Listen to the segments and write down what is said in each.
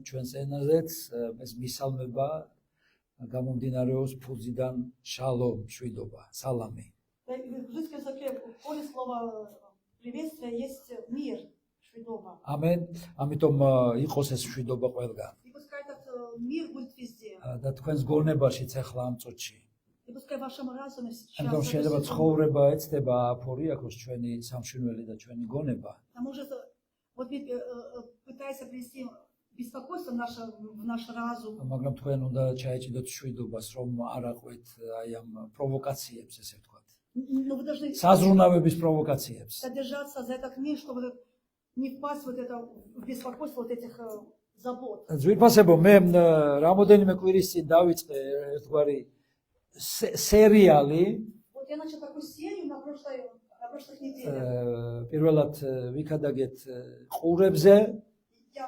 ჩვენს ენაზეც ეს მისალმება გამომდინარეობს ფუძიდან შალომ, მშვიდობა, სალამი. В русском языке после слова приветствия есть мир, швидоба. Amen. ამიტომ იყოს ეს მშვიდობა ყველგან. И пускай этот мир будет везде. და თქვენს გონებაშიც ახლა ამ წუთში. И пускай в вашем разуме ამიტომ сейчас. შეიძლება ცხოვრება ეცდება აფორიაქოს ჩვენი სამშვენელი და ჩვენი გონება. А может, вот пытайся принести беспокойство в наш разум. მაგრამ თქვენ უნდა ჩაეჭიდოთ მშვიდობას, რომ არ აყვეთ აი ამ პროვოკაციებს, ესე ვთქვათ. Но вы должны საზრუნავების პროვოკაციებს. содержаться за этот мир, чтобы не впасть вот это в беспокойство вот этих забот. ძვირფასებო, მე რამოდენიმე კვირის წინ დავიწყე ერთგვარი სერიალი. Вот я начал такую серию на прошлых неделях. პირველად ვიქადაგეთ ყურებზე. Я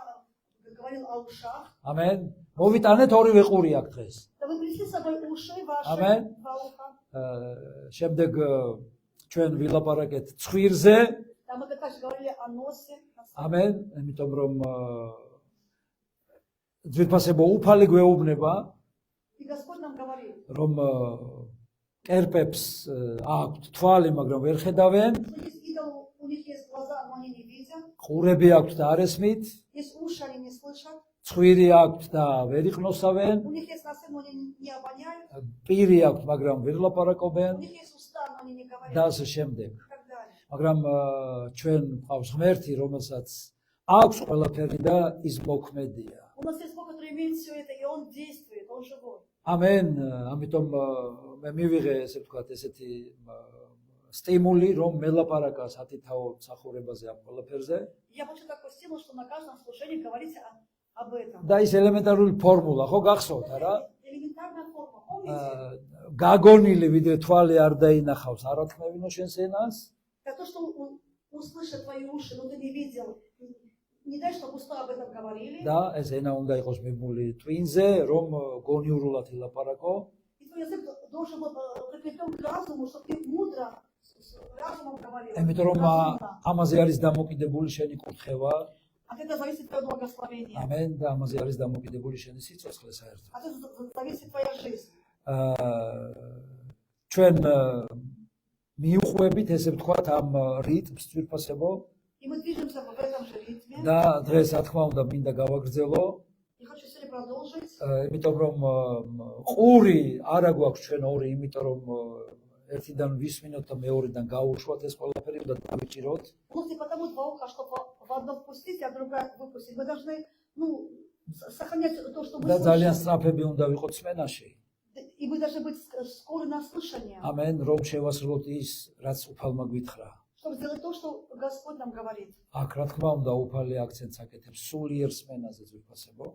говорил о ушах. ამენ. მოვიტანეთ ორივე ყური აქ დღეს. Да вы принесли с собой уши ваши, Amen. два уха. შემდეგ ჩვენ ვილაპარაკეთ ცხვირზე. Да мы также говорили о носе. ამენ. იმიტომ რომ ძვირფასებო უფალი გვეუბნება, И Господь нам говорит, რომ კერპებს აქვთ თვალი, მაგრამ ვერ ხედავენ. что есть идол, у них есть глаза, но они не видят. ყურები აქვთ და არ ესმით. Есть уши, они не слышат. ცხვირი აქვთ და ვერ იყნოსავენ. У них есть носы, но они не обоняют. პირი აქვთ, მაგრამ ვერ ლაპარაკობენ У них есть уста, но они не говорят. და ასე შემდეგ. И так далее. მაგრამ ჩვენ გვყავს ღმერთი, რომელსაც აქვს ყველაფერი და ის მოქმედია. У нас есть Бог, который имеет все это, и Он действует, Он живой. ამენ. ამიტომ მე მივიღე, ესე ვთქვათ, ესეთი სტიმული, რომ მელაპარაკა სათითაო მსახურებაზე ამ ყველაფერზე. Я получил такой стимул, что на каждом служении говорить об этом. და ის ელემენტარული ფორმულა, ხო გახსოვთ არა? Элементарная форма, помните? გაგონილი ვიდრე თვალი არ დაინახავს, არ ათმევინო შენს ენას. Это то, что услышат твои уши, но ты не видел. Не дай, чтобы уста об этом говорили. და ეს ენა უნდა იყოს მიბმული twin-ზე, რომ გონიურულად ილაპარაკო. И твой язык должен быть прикреплен к разуму, чтобы ты мудро с разумом говорил. იმიტომ რომ Разумно. ამაზე არის დამოკიდებული შენი კურთხევა. От этого зависит твое благословение. ამენ და ამაზე არის დამოკიდებული შენი სიცოცხლე საერთოდ. От этого зависит твоя жизнь. ჩვენ მიუყვებით, ესე ვთქვათ, ამ რიტმს ძვირფასებო И мы движемся в этом же ритме. და დღეს რა თქმა უნდა მინდა გავაგრძელო, Я хочу сегодня продолжить. იმიტომ რომ ყური არა გვაქვს ჩვენ ორი, იმიტომ რომ ერთიდან ვისმინოთ და მეორედან გაუშვათ ეს ყველაფერი და დავიჭიროთ. У нас не потому два уха, чтобы в одно впустить, а в другое выпустить. Мы должны, сохранять то, что мы და ძალიან слышим. სწრაფები უნდა ვიყოთ სმენაში. И мы должны быть скоры на слышание, ამენ, რომ შევასრულოთ ის, რაც უფალმა გვითხრა. чтобы сделать то, что Господь нам говорит. აქ რა თქმა უნდა უფალი აქცენტს აკეთებს სულიერ სმენაზე ძვირფასებო.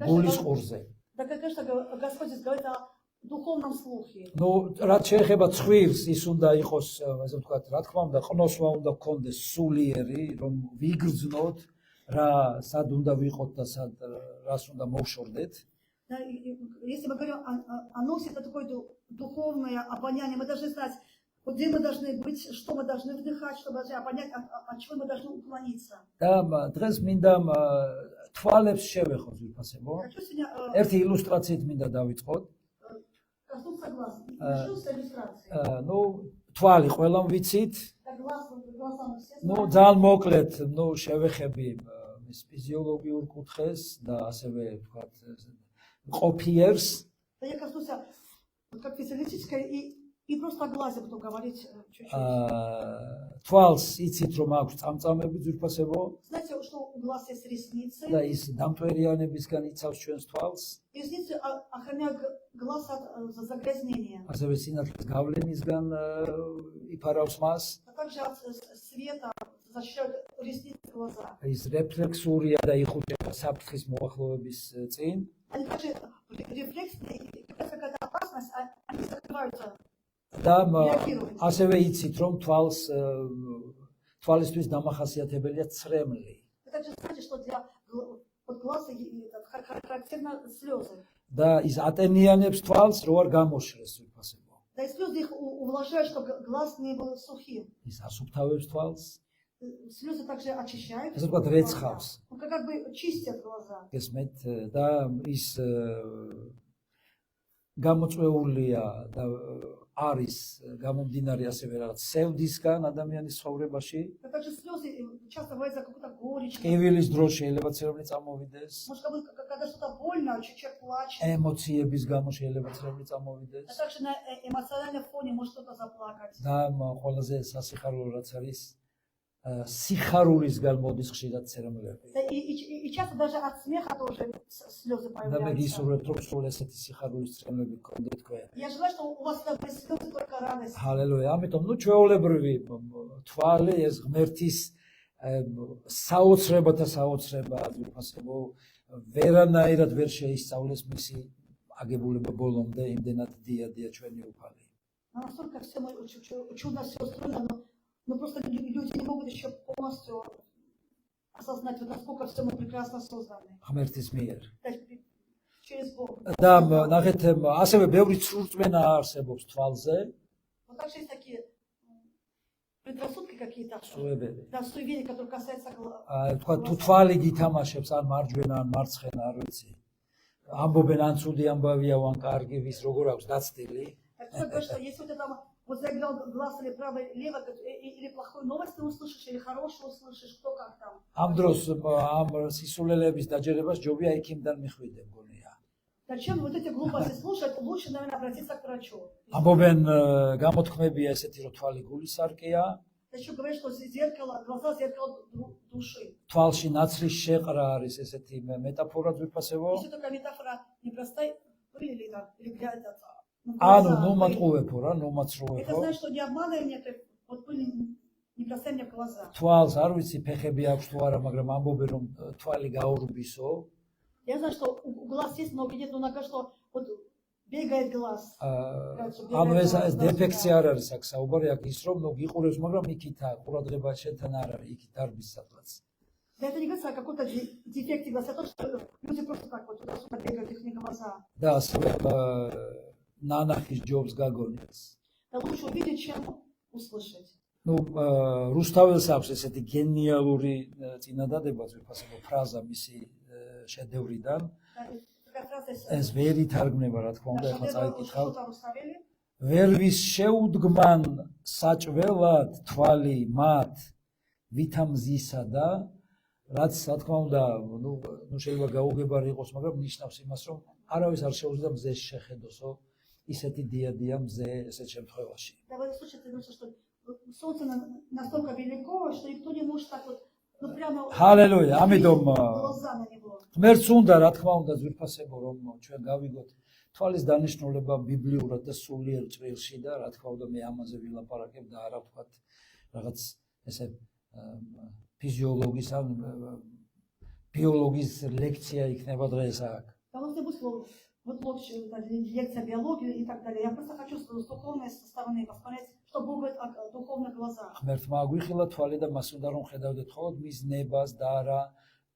გულის ყურზე. Да, конечно, Господь здесь говорит о духовном слухе. ნუ რაც შეეხება ცხვირს, ის უნდა იყოს, ასე ვთქვათ, რა თქმა უნდა, ყნოსვა უნდა გქონდეს სულიერი, რომ ვიგრძნოთ, რა სად უნდა ვიყოთ და სად რას უნდა მოვშორდეთ. Да, если мы говорим о носе, это такое духовное обоняние. Мы должны знать, вот где мы должны быть, что мы должны вдыхать, чтобы понять, от чего мы должны уклониться. და დღეს მინდა თვალებს შევეხო ძვირფასებო. Хочу сегодня ერთი ილუსტრაციით მინდა დავიწყოთ. коснуться глаз. Решился иллюстрации. ნუ თვალი ყველამ ვიცით. Так, глазом мы все ნუ знаем. ძალიან მოკლედ, ნუ შევეხები ის ფიზიოლოგიურ კუთხეს და ასევე ვთქვათ ყოფიერს. Да, я коснусь вот как физиологическое и просто о глазе буду говорить чуть-чуть. თვალს იცით რომ აქვს წამწამები ძვირფასებო Знаете, что у глаз есть ресницы? და ის დამტვერიანებისგან იცავს ჩვენს თვალს. Ресницы охраняют глаз от загрязнения. ასევე სინათლის გავლენისგან იფარავს მას. А также от света защищают ресницы глаза. ის რეფლექსურია და იხუჭება საფრთხის მოახლოების წინ. Они также рефлексные, и какая-то опасность, они закрываются. და ასევე იცით რომ თვალისთვის დამახასიათებელია ცრემლი. Вы также знаете, что для глаза характерны слезы. და ის ატენიანებს თვალს რო არ გამოშრეს ძვირფასებო. Да и слезы их увлажняют, чтобы глаз не был сухим. ის ასუფთავებს თვალს. слезы также очищают. ასე ვთქვათ, რეცხავს. Ну, как бы чистят глаза. გესმით და ის გამოწვეულია და არის გამომდინარე ასევე რაღაც სევდისგან ადამიანის ცხოვრებაში. Это также слезы часто бывает за какую-то горечь. კივილის დროს შეიძლება ცერემლი წამოვიდეს. Может, как будто, когда что-то больно, человек плачет. ემოციების გამო შეიძლება ცერემლი წამოვიდეს. А также на эмоциональном фоне может кто-то заплакать. და ყველაზე სასიხარულო რაც არის სიხარულისგან მოდის ხშირად ცერემლები. Да, и часто даже от смеха тоже слезы და მე появляются. გისურვებთ რომ სულ ესეთი სიხარულის ცერემლები გქონდეთ თქვენ. Я желаю, что у вас всегда были слезы только радости. ჰალელუია. ამიტომ ნუ ჩვეულებრივი თვალი ეს ღმერთის საოცრებათა საოცრება ვიფასებო ვერანაირად ვერ შეისწავლეს მისი აგებულება ბოლომდე იმდენად დიადია ჩვენი უფალი. Настолько все чудно все устроено, но просто люди не могут еще полностью осознать, вот насколько все мы прекрасно созданы. ღმერთის მიერ. То есть через Бога. და ნახეთ ასევე ბევრი ცრურწმენა არსებობს თვალზე, Вот также есть такие предрассудки какие-то, სუებები. да, суеверия, которые касаются глаз. თქვა თუ თვალი გითამაშებს ან მარჯვენა ან მარცხენა არ ვიცი. ამბობენ ან ცუდი ამბავია ან კარგი ვის როგორ აქვს დაცდილი. Так кто говорит, что если у тебя там вот заиграл глаз или право, лево, или плохую новость ты услышишь, или хорошую услышишь, кто как там. ამ დროს ამ სისულელების დაჯერებას ჯობია იქიმდან მიხვიდე მგონია. Зачем вот эти глупости слушать? Лучше, наверное, обратиться к врачу. ამბობენ გამოთქმებია ესეთი რომ თვალი გულისარკეა, Еще говорят, что зеркало, глаза зеркало души. თვალში ნაცრის შეყრა არის ესეთი მეტაფორად ვიფასებო. Если такая метафора непростая, пыль или грязь. ანუ ნუ მატყუვებო რა, ნუ Это მაცრუვებო. значит, что не обманывай меня, вот пыль не бросай мне в глаза. თვალს არ ვიცი ფეხები აქვს თუ არა, მაგრამ ამბობენ რომ თვალი გაურბისო. Я знаю, что у глаз есть, но нет, но на что вот бегает глаз. ანუ ეს დეფექცია არ არის აქ საუბარი, აქ ის რომ ნუ გიყურებს, მაგრამ იქითაა, ყურადღება შენთან არ არის, იქით დარბის სადღაც. Да это не говорится о каком-то дефекте глаза, а то, что люди просто так вот туда-сюда бегают, их не глаза. და ასევე ნანახის ჯობს გაგონებს. Да лучше увидеть, чем услышать. ნუ რუსთაველს აქვს ესეთი გენიალური წინადადება, ვიფასებო фраზა მისი შედევრიდან. Такая фраза есть. ეს ვერ ითარგმნება, რა თქმა უნდა, Да, ახლა что წაიკითხავ. там уставили. ვერვის შეუდგმან საჭველად თვალი მათ ვითამზისა და რაც რა თქმა უნდა, ნუ შეიძლება გაუგებარი იყოს, მაგრამ ნიშნავს იმას, რომ არავის არ შეუძლია მზეს შეხედოსო, ისეთი დიადია мзе ესეთ შემთხვევაში. Да, в этом случае ты говоришь, что солнце настолько велико, что никто не может так вот, ну прямо ჰალელუია, ამიტომ глаза на него. ღმერთს უნდა, რა თქმა უნდა, ზვირფასებო, რომ ჩვენ გავიგოთ თვალის დანიშნულება ბიბლიურად და სულიერ წრილში და რა თქმა უნდა მე ამაზე ვილაპარაკებ და არა ვთქვათ რაღაც ესე ფიზიოლოგის ან ბიოლოგის ლექცია იქნება დღეს აქ. Там у тебя будет вот лекция биологии и так далее. Я просто хочу с духовной стороны посмотреть, что Бог говорит о духовных глазах. ღმერთმა აგვიხილა თვალი და მას უნდა რომ ხედავდეთ მხოლოდ მის ნებას და არა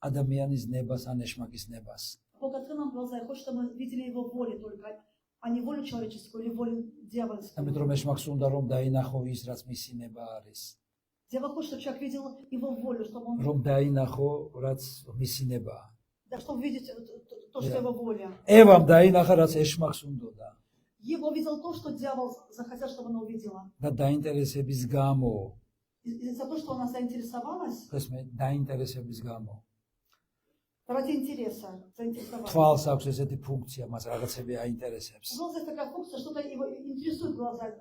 ადამიანის ნებას ან ეშმაკის ნებას. Бог открыл нам глаза и хочет, чтобы мы видели Его волю только, а не волю человеческую или волю дьявольскую. ამიტომ რომ ეშმაკს უნდა რომ დაინახო ის რაც მისი ნება არის. Дьявол хочет, чтобы человек видел Его волю, чтобы он, რომ დაინახო რაც მისი ნებაა. да, чтобы видеть то, что Его воля. ევამ დაინახა რაც ეშმაკს უნდოდა. Ева увидел то, что дьявол захотел, чтобы она увидела. და დაინტერესების გამო, И за то, что она заинтересовалась, ეს მე დაინტერესების გამო. ради интереса заинтересовалась. თვალს აქვს ესეთი ფუნქცია, მას რაღაცები აინტერესებს. У глаза есть такая функция, что-то его интересует глазами.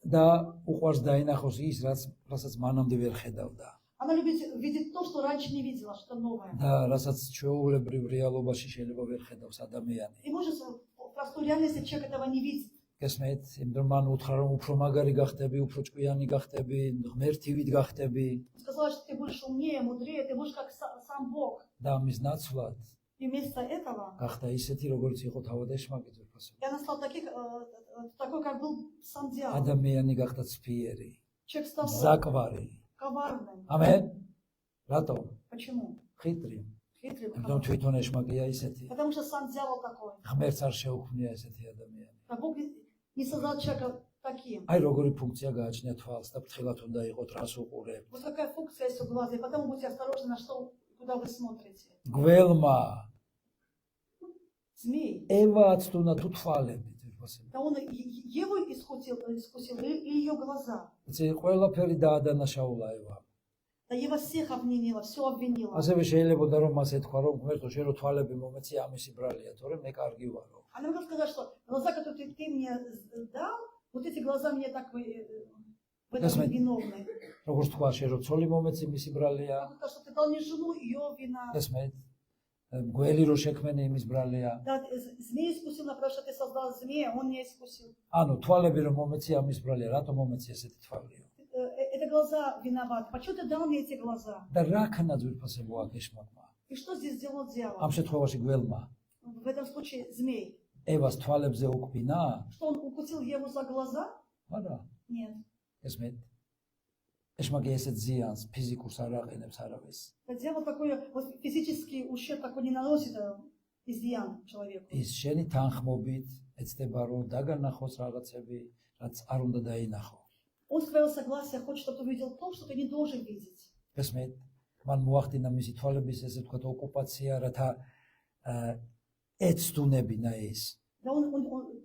და უყვარს დაინახოს ის, რასაც მანამდე ვერ ხედავდა. Она любит видеть то, что раньше не видела, что-то новое. და რასაც ჩვეულებრივ რეალობაში შეიძლება ვერ ხედავს ადამიანი. И может, в простой реальности человек этого не видит. გესმით, იმიტომ მან უთხრა რომ უფრო მაგარი გახდები, უფრო ჭკვიანი გახდები, ღმერთივით გახდები Сказала, что ты будешь умнее, мудрее, ты будешь как сам Бог. და ამის ნაცვლად И вместо этого, გახდა ისეთი, როგორც იყო თავად ეშმაკი ძვირფასო. и она стала такой, как был сам дьявол. ადამიანი გახდა ცფიერი, Человек стал ზაკვარი. коварным. ამენ? რატომ? Почему? ხიტრი. Хитрым. იმიტომ თვითონ ეშმაკია ისეთი. Потому что сам дьявол такой. ღმერთს არ შეუქმნია ესეთი ადამიანი. А Бог не создал человека таким. აი როგორი ფუნქცია გააჩნია თვალს და ფრთხილად უნდა იყოთ რას უყურებთ. Вот какая функция есть у глаза, и потому будьте осторожны, на что, куда вы смотрите. გველმა Змей. ევაც თუნდა თუ თვალები ძირფასები. Да он Еву искусил или ее глаза. იცი ყველაფერი დაადანაშაულა ევა. Да Ева всех обвинила, все обвинила. ასევე შეიძლებოდა რომ მას ეთქვა რომ ღმერთო შენ რო თვალები მომეცი ამისი ბრალია, თორემ მე კარგი ვარო. Она могла сказать, что глаза, которые ты мне дал, вот эти глаза мне так в этом виновны. როგორც თქვა შენ რო ცოლი მომეცი მისი ბრალია. Потому что ты дал мне жену, ее вина. ესმეთ გველი რო შექმენი იმის ბრალია. Да, змей искусил, потому что ты создал змея, он не искусил. ანუ თვალები რომ მომეცი ამის ბრალია, რატომ მომეცი ესეთი თვალიო? Это глаза виноваты. Почему ты дал мне эти глаза? და რა ქნა ძვირფასებო აქ ეშმაკმა? И что здесь сделал дьявол? ამ შემთხვევაში გველმა В этом случае змей. ევას თვალებზე უკბინა? Что он укусил Еву за глаза? არა. Нет. ესმეთ ეშმაკი ესეთ ზიანს ფიზიკურს არ აყენებს არავის. Дьявол такой вот физический ущерб такой не наносит, изъян человеку. ის შენი თანხმობით ეცდება რომ დაგანახოს რაღაცები, რაც არ უნდა დაინახო. Он с твоего согласия хочет, чтобы ты увидел то, что ты не должен видеть. ესმეთ მან მოახდინა მისი თვალების ესე ვთქვათ ოკუპაცია, რათა ეცდუნებინა ის. Да он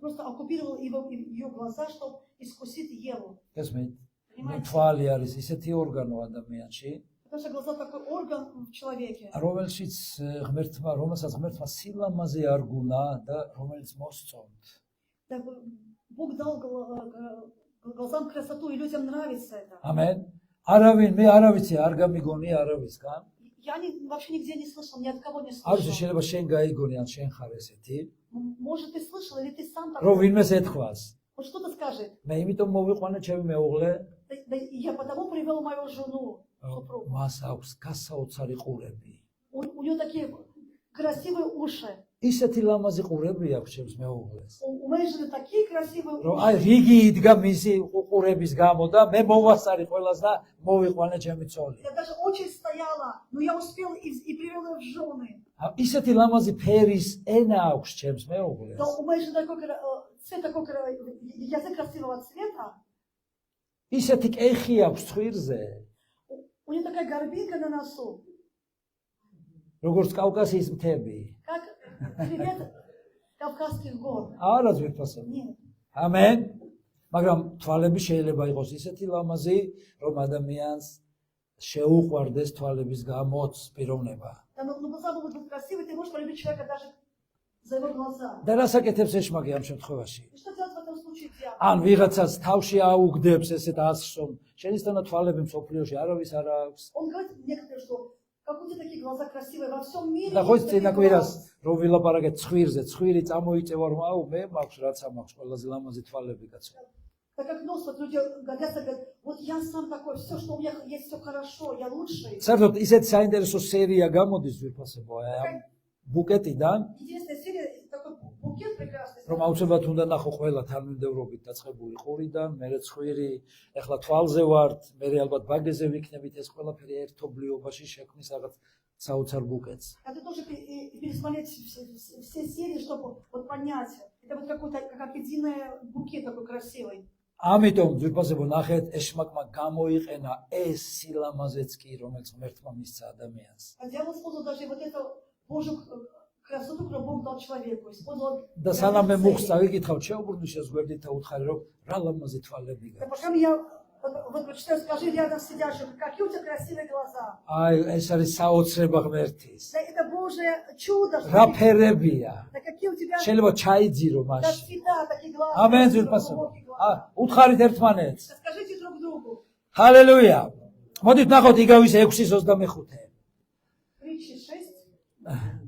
просто оккупировал ее глаза, чтобы искусить Еву. ესმეთ Понимаете? თვალი არის ისეთი ორგანო ადამიანში, Потому что глаза такой орган в человеке. რომელშიც რომელსაც ღმერთმა სილამაზე არ გუნა და რომელიც მოსწონთ. Да, Бог дал глазам красоту, и людям нравится это. ამენ. არავინ მე არ ვიცი, არ გამიგონი არავისგან. Я вообще нигде не слышал, ни от кого не არ ვიცი, слышал. შეიძლება შენ გაიგონი ან შენ ხარ ესეთი, Может, ты слышал, или ты сам რომ такой. ვინმეს ეთქვას. Вот что-то скажет. მე იმიტომ მოვიყვანე ჩემი მეუღლე, Да, я потому привел мою жену, супругу. მას აქვს გასაოცარი ყურები. У нее такие красивые уши. ისეთი ლამაზი ყურები აქვს ჩემს მეუღლეს. У моей жены такие красивые რომ уши. აი რიგი იდგა მისი ყურების გამო და მე მოვასწარი ყველას და მოვიყვანე ჩემი ცოლი. Я даже очередь стояла, но я успел и привел ее в жены. ისეთი ლამაზი ფერის ენა აქვს ჩემს Да, მეუღლეს. у моей жены такой цвет такой, язык красивого цвета. ისეთი კეხი აქვს ცხვირზე, У нее такая горбинка на носу, როგორც კავკასიის მთები. как хребет Кавказских гор. არა ძვირფასო. Нет. ამენ. მაგრამ თვალები შეიძლება იყოს ისეთი ლამაზი, რომ ადამიანს შეუყვარდეს თვალების გამოც პიროვნება. Да, но глаза могут быть красивые, ты можешь полюбить человека даже за его глаза. და რას აკეთებს ეშმაკი ამ შემთხვევაში? И что делать в этом случае дьявол? ან ვიღაცას თავში აუგდებს ესეთ ასს, რომ შენიშნავდა თვალები მსოფლიოში არავის არ აქვს. Он говорит некоторым, что как у тебя такие глаза красивые, во всем мире და ხო есть такие წინაკვირას глаза. რომ ვილაპარაკეთ ცხვირზე, ცხვირი წამოიწევა რომ აუ მე მაქვს რაც ამაქვს ყველაზე ლამაზი თვალები კაცო. Так как нос, вот люди гордятся, говорят, вот я сам такой, все, что у меня есть, все хорошо, я лучший. საერთოდ ისეთ საინტერესო სერია გამოდის ვიფასებო ამ ბუკეტიდან, Единственная серия, такой букет прекрасный. რომ აუცილებლად უნდა ნახო ყველა თანმიმდევრობით დაწყებული ყურიდან, მერე ცხვირი, ეხლა თვალზე ვართ, მერე ალბათ ბაგეზე ვიქნებით, ეს ყველაფერი ერთობლიობაში შექმნის რაღაც საოცარ ბუკეტს. А ты должен пересмотреть все серии, чтобы вот понять. Это вот какой-то, как единый букет такой красивый. ამიტომ ვიფასებო ნახეთ ეშმაკმა გამოიყენა ეს სილამაზეც კი, რომელიც ღმერთმა მისცა ადამიანს. А дьявол использовал даже вот эту Божью красоту, которую Бог дал человеку. Использовал. და სანამ მე მუხს წავიკითხავ, შეუბრუნიშეს გვერდით და უთხარი, რომ რა ლამაზი თვალები Да გაქვს. пока я вот прочитаю, скажи рядом сидящим, какие у тебя красивые глаза. აი, ეს არის საოცრება ღმერთის. Да это Божье чудо. რა ფერებია. Да какие у тебя შეიძლება ჩაიძირო да, მაშინ. цвета такие глаза. ამენ красивые, ძვირფასებო. глубокие глаза. უთხარით ერთმანეთს. Да скажите друг другу. ჰალელუია. მოდით ნახოთ იგავის 6:25. Притчи 6:25.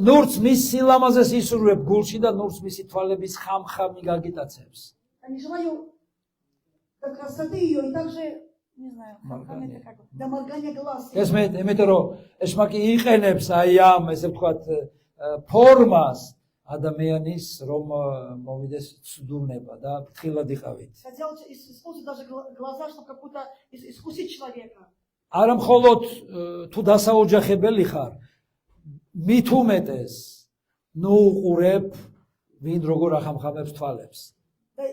ნურც მის სილამაზეს ისურვებ გულში და ნურც მისი თვალების ხამხამი გაგიტაცებს. Я не желаю до красоты ее и также, не знаю, Моргание. до моргания глаз. ეს მე იმიტომ რომ ეშმაკი იყენებს აი ამ ესე ვთქვათ ფორმას ადამიანის რომ მოვიდეს ცდურნება და ფრთხილად იყავით. Хотел использовать даже глаза, чтобы какую-то искусить человека. არა მხოლოდ თუ დასაოჯახებელი ხარ, მით უმეტეს ნუ უყურებ ვინ როგორ ახამხამებს თვალებს. Да,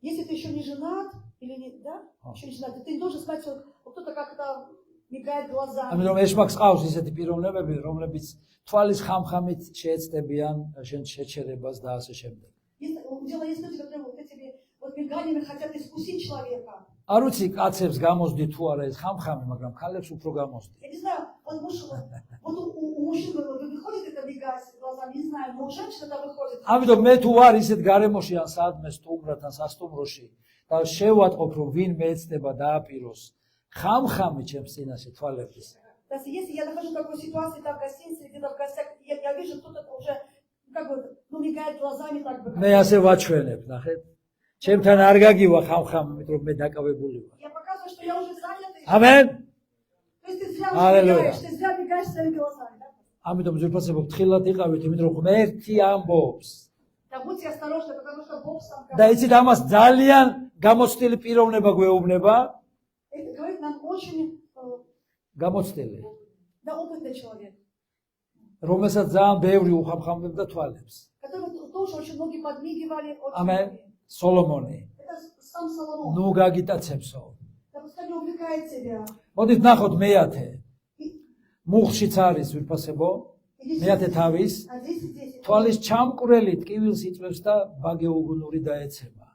Если ты еще не женат, или не, да? Еще не женат, ты не должен сказать, что кто-то как-то мигает глазами. ამიტომ ეს მაქვს ყავს ისეთი პიროვნებები, რომლებიც თვალის ხამხამით შეეცდებიან შენ შეჩერებას და ასე შემდეგ. Дело есть люди, которые вот этими вот миганиями хотят искусить человека. არ ვიცი კაცებს გამოსდი თუ არა ეს ხამხამი, მაგრამ ქალებს უფრო გამოსდი. Я не знаю, вот у мужчин выходит это мигать глазами, не знаю, но у женщин это выходит. ამიტომ მე თუ ვარ ისეთ გარემოში ან საადმე სტუმრად ან სასტუმროში და შევატყობ რომ ვინ მეეცდება დააპიროს ხამხამი ჩემს წინაშე თვალების. То есть если я нахожусь в такой ситуации, там в гостинице, где-то в гостях, я вижу, кто-то уже как бы, ну, мигает глазами так бы. მე ასე ვაჩვენებ, ნახეთ. ჩემთან არ გაგივა ხამხამი, იმიტომ რომ მე დაკავებული ვარ. Я показываю, что я уже занята. ამენ. То есть ты зря уже мигаешь, ты зря мигаешь своими глазами, да? ამიტომ ძვირფასებო ფრთხილად იყავით, იმიტომ რომ ღმერთი ამბობს. Да будьте осторожны, потому что Бог сам და იცით ამას ძალიან გამოცდილი პიროვნება გვეუბნება. это говорит нам очень, გამოცდილი, да, опытный человек, რომელსაც ძალიან ბევრი უხამხამებდა თვალებს. которому тоже очень многие подмигивали, очень ამენ. многие. სოლომონი. Это сам Соломон. ნუ გაგიტაცებსო. Да пускай не увлекает себя. მოდით ნახოთ მეათე. მუხშიც არის ვირფასებო. მეათე თავის А здесь и здесь. თვალის ჩამკვრელი ტკივილს იწვევს და ბაგეუგუნური დაეცემა.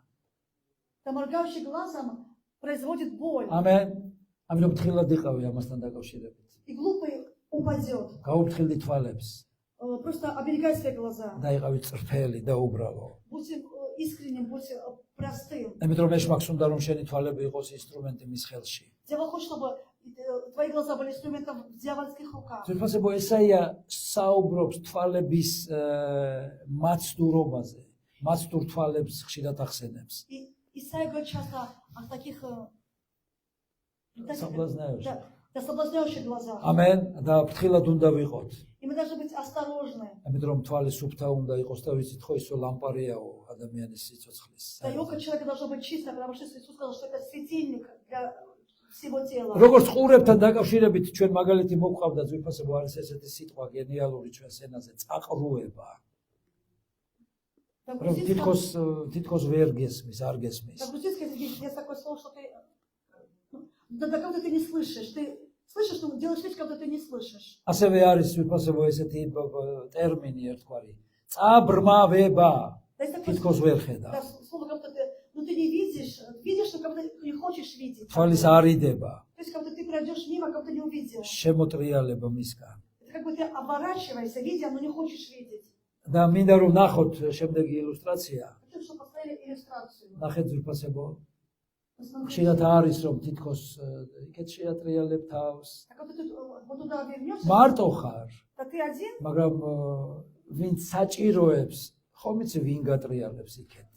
Да моргающий глазом производит боль. ამენ. ამიტომ ფრთხილად იყავი ამასთან დაკავშირებით. И глупый упадет. გაუფრთხილდი თვალებს Просто оберегай свои глаза. და იყავი წრფელი და უბრალო. Будьте искренним, будьте простым. ამიტომ ეს მაქვს უნდა რომ შენი თვალები იყოს ინსტრუმენტი მის ხელში. Дьявол хочет, чтобы твои глаза были инструментом в дьявольских руках. ვირფასებო ესაია საუბრობს თვალების მაცდურობაზე. მაცდურ თვალებს ხშირად ახსენებს. И Исаия говорит часто о таких Соблазняющих. да, соблазняющих глазах. ამენ და ფრთხილად უნდა ვიყოთ. И мы должны быть осторожны. ამიტომ რომ თვალი სუფთა უნდა იყოს და ვიცით ხო ისო ლამპარიაო ადამიანის სიცოცხლის. Да, и око человека должно быть чисто, потому что Иисус сказал, что это светильник для всего тела. როგორც ყურებთან დაკავშირებით ჩვენ მაგალითი მოგყავდა ძვირფასებო არის ესეთი ситყვა გენიალური ჩვენ სენაზე წაყრუება. В რომ თითქოს ვერ გესმის, არ გესმის. русском есть такое слово, что ты да как будто ты не слышишь. Ты слышишь, что делаешь вещь, как будто ты не слышишь. ასევე არის ვიფასებო ესეთი ტერმინი ერთგვარი. წაბრმავება. თითქოს ვერ ხედავ. Да, слово как будто ты, ну ты не видишь, но как будто не хочешь видеть. თვალის არიდება. То есть как будто ты пройдешь мимо, как будто не увидел. შემოტრიალება მისგან. Это как будто ты оборачиваешься, видя, но не хочешь видеть. და მინდა რომ ნახოთ შემდეგი ილუსტრაცია. Хочу, чтобы поставили иллюстрацию. ნახეთ ვიფასებო. ხშირად არის რომ თითქოს იქეთ შეატრიალებ თავს. Так вот ты вот туда вернешься. მარტო ხარ, Да ты один. მაგრამ ვინც საჭიროებს, ხომ იცი ვინ გატრიალებს იქეთ.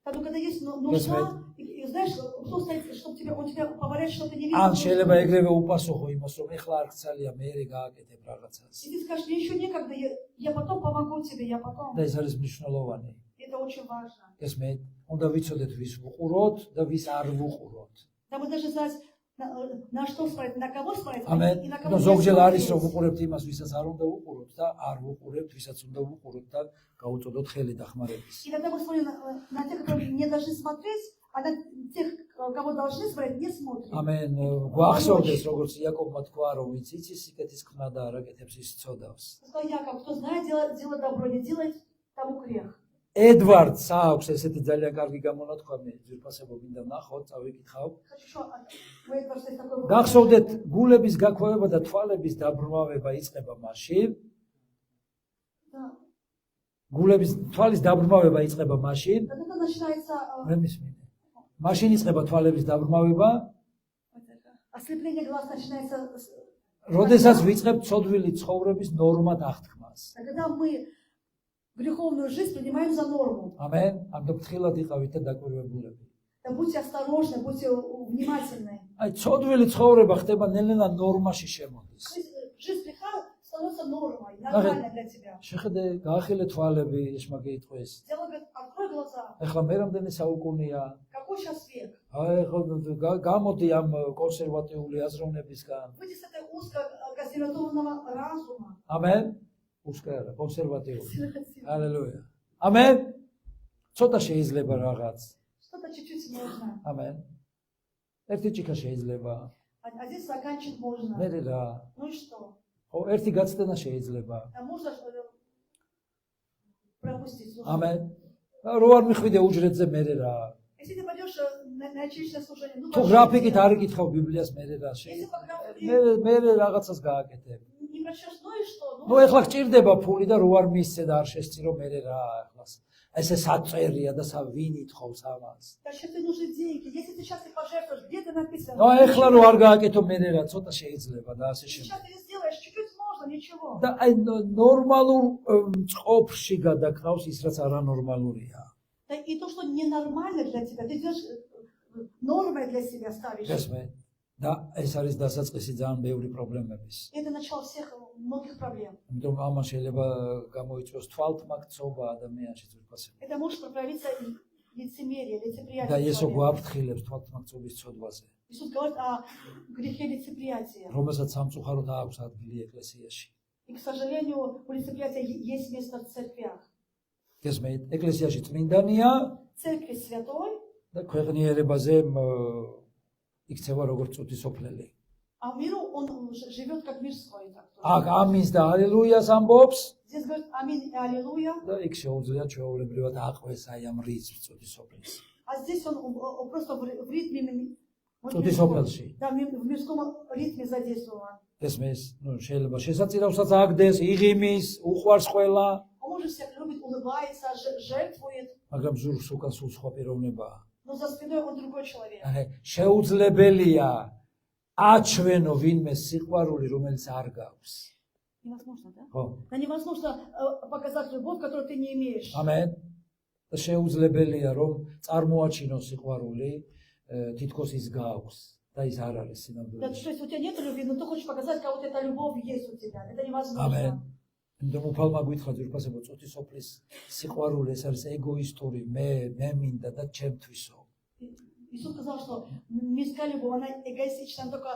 Когда есть нужда, и знаешь, кто стоит, чтобы он тебя поваляет, что ты не видишь. ან შეიძლება ეგრევე უპასუხო იმას, რომ ეხლა არ გცალია, მე გააკეთებ რაღაცას. И ты скажешь, мне еще некогда, я потом помогу тебе, я потом. და ეს არის მნიშვნელოვანი. Это очень важно. ესმე, უნდა ვიცოდეთ ვის ვუყუროთ და ვის არ ვუყუროთ. Да мы должны знать, на что смотреть, на кого смотреть, ამენ. и на და кого не ზოგჯერ არის რომ смотреть. ვუყურებთ იმას, ვისაც არ უნდა ვუყუროთ და არ ვუყურებთ, ვისაც უნდა ვუყუროთ და გაუწოდოთ ხელი დახმარების. Иногда мы смотрим на тех, которые не должны смотреть, а на тех, кого должны смотреть, не смотрим. ამენ გვახსოვდეს როგორც იაკობმა თქვა რომ ვინც იცის სიკეთის ქმნა და არ აკეთებს ის ცოდავს. Сказал Яков, кто знает, делает добро, не делает, тому грех. ედვარდს აქვს ესეთი ძალიან კარგი გამონათქვამი, ძვირფასებო მინდა ნახოთ, წავიკითხავ. Хочу еще, мы просто такой... გახსოვდეთ, გულების გაქვავება და თვალების დაბრმავება იწყება მაშინ. Да. გულების თვალის დაბრმავება იწყება მაშინ. Это начинается მე მისმინე. მაშინ იწყება თვალების დაბრმავება, ослепление глаз начинается, როდესაც ვიწყებთ ცოდვილი ცხოვრების ნორმად აღთქმას. когда мы греховную жизнь принимаем за норму. ამენ. ამიტომ ფრთხილად იყავით და დაკვირვებულები. Да будьте осторожны, будьте внимательны. აი, ცოდვილი ცხოვრება ხდება ნელ-ნელა ნორმაში შემოდის. Жизнь греха становится нормой, нормальной для тебя. შეხედე, გაახილე თვალები, ეს მაგეიტყვეს. Дьявол говорит, открой глаза. ეხლა მე რამდენი საუკუნეა? Какой сейчас век? აი, გამოდი ამ კონსერვატიული აზროვნებისგან. Выйди с этой узкоконсервативного разума. ამენ. უსკარა, კონსერვატიული. ალელუია. ამენ. ცოტა შეიძლება რაღაც. Что Что-то чуть-чуть можно. ამენ. ერთი ჭიქა შეიძლება. А здесь стаканчик можно. მე რა. Ну и что? ხო, ერთი გაცდენა შეიძლება. А можно пропустить. Слушай. ამენ. რო არ მიხვიდე უჯრედზე მე რა. Если ты пойдешь на чистое служение, ну, თუ გრაფიკით არ იკითხავ ბიბლიას მე რა если по графику მე რაღაცას გააკეთებ. не прочтешь, ну и что? ნუ ეხლა გჭირდება ფული და რო არ მისცე და არ შესწირო მე რა ეხლა. ესე საწერია და ვინ ითხოვს ამას. Да сейчас тебе нужны деньги. Если ты сейчас их пожертвуешь, где это написано? ნუ ეხლა რო არ გააკეთო მე რა ცოტა შეიძლება და ასე შემდეგ. Сейчас ты это сделаешь, чуть-чуть можно, ничего. და აი ნორმალურ წყობში გადაკრავს ის რაც არანორმალურია. Да и то, что ненормально для тебя, ты делаешь нормой для себя ставишь. გესმე? და ეს არის დასაწყისი ძალიან ბევრი პრობლემების. Это начало всех многих проблем. იმიტომ ამან შეიძლება გამოიწვიოს თვალთმაქცობა ადამიანში თვითონ. Это может проявиться лицемерие, და лицеприятие. იესო человека. გვაფრთხილებს თვალთმაქცობის ცოდვაზე, Иисус говорит о грехе лицеприятия. რომელსაც სამწუხაროდ აქვს ადგილი ეკლესიაში. И, к сожалению, у лицеприятия есть место в церквях. გესმით? ეკლესიაში წმინდანია Церкви святой, და ქვეყნიერებაზე იქცევა როგორც წუთისოფლელი. а миру он живет как мирской. Так, აქ ამის და ალილუიას ამბობს здесь говорит аминь и аллилуйя, და იქ შეუძლია ჩვეულებრივად აყვეს აი ამ რიცხვ წუთისოფლის. а здесь он просто в ритме, вот წუთისოფელში. да, в мирском ритме задействован. გესმის? ნუ შეიძლება შესაძირავსაც აგდეს, იღიმის, უყვარს ყველა, Он может всех любит, улыбается, жертвует, მაგრამ ზურგს უკან სულ სხვა პიროვნებაა. но за спиной он другой человек. შეუძლებელია აჩვენო ვინმე სიყვარული, რომელიც არ გაქვს. Невозможно, да? ხო? Да невозможно показать любовь, которую ты не имеешь. ამენ. და შეუძლებელია რომ წარმოაჩინო სიყვარული, თითქოს ის გაქვს და ის არ არის Да, სინამდვილეში. то есть у тебя нет любви, но ты хочешь показать, как вот эта любовь есть у тебя. Это невозможно. ამენ. იმიტომ უფალმა გითხრა ძვირფასებო წუთისოფლის სიყვარული ეს არის ეგოისტური, მე მინდა და ჩემთვისო. Иисус сказал, что мирская любовь, она эгоистична, она только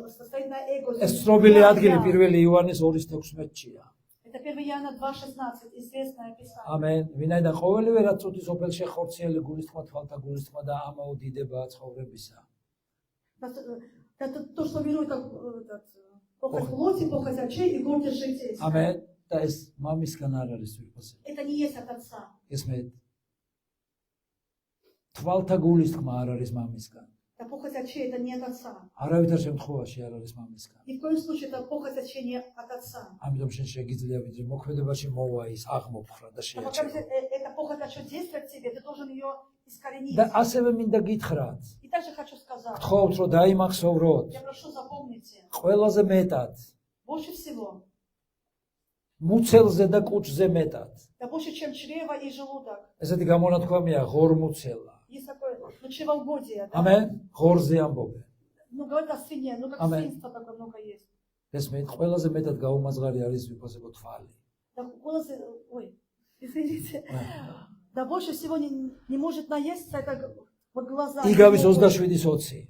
состоит на эго. ეს ცნობილი ადგილი 1 იოანეს 2:16-ია. Это 1 Иоанна 2:16, известное писание. ამენ. ვინაიდან ყოველივე რაც წუთისოფელში ხორციელი გულისხმა, თვალთა გულისხმა და ამაუდიდებაა ცხოვრებისა. Это то, что верует похоть плоти, похоть очей и гордость житейская. ამენ. და ეს მამისგან არ არის ძვირფასებო. Это не есть от Отца. ესმეთ. თვალთა გულისხმა არ არის მამისგან. Это похоть очей, это не от Отца. არავითარ შემთხვევაში არ არის მამისგან. Ни в коем случае это похоть очей не от Отца. ამიტომ შენ შეგიძლია ვიდრე მოქმედებაში моვა ის აღმოფხრა და А пока შეაჩერა. эта похоть очей действует в тебе, ты должен ее искоренить. და ასევე მინდა გითხრათ, И также хочу сказать, გთხოვთ რომ დაიმახსოვროთ я прошу запомните, ყველაზე მეტად больше всего, მუცელზე და კუჭზე მეტად. да больше, чем чрево и желудок. ესეთი გამონათქვამია ღორმუცელა. Есть такое, ну, чревоугодие, да? ამენ ღორზე ამბობენ. Ну, говорят о свине, ну, как Амен. свинства такое много есть. ესმით, ყველაზე მეტად გაუმაზღარი არის ვიფასებო თვალი. Да, голос, ой, извините. Да больше всего не может наесться, это вот глаза. იგავის 27:20.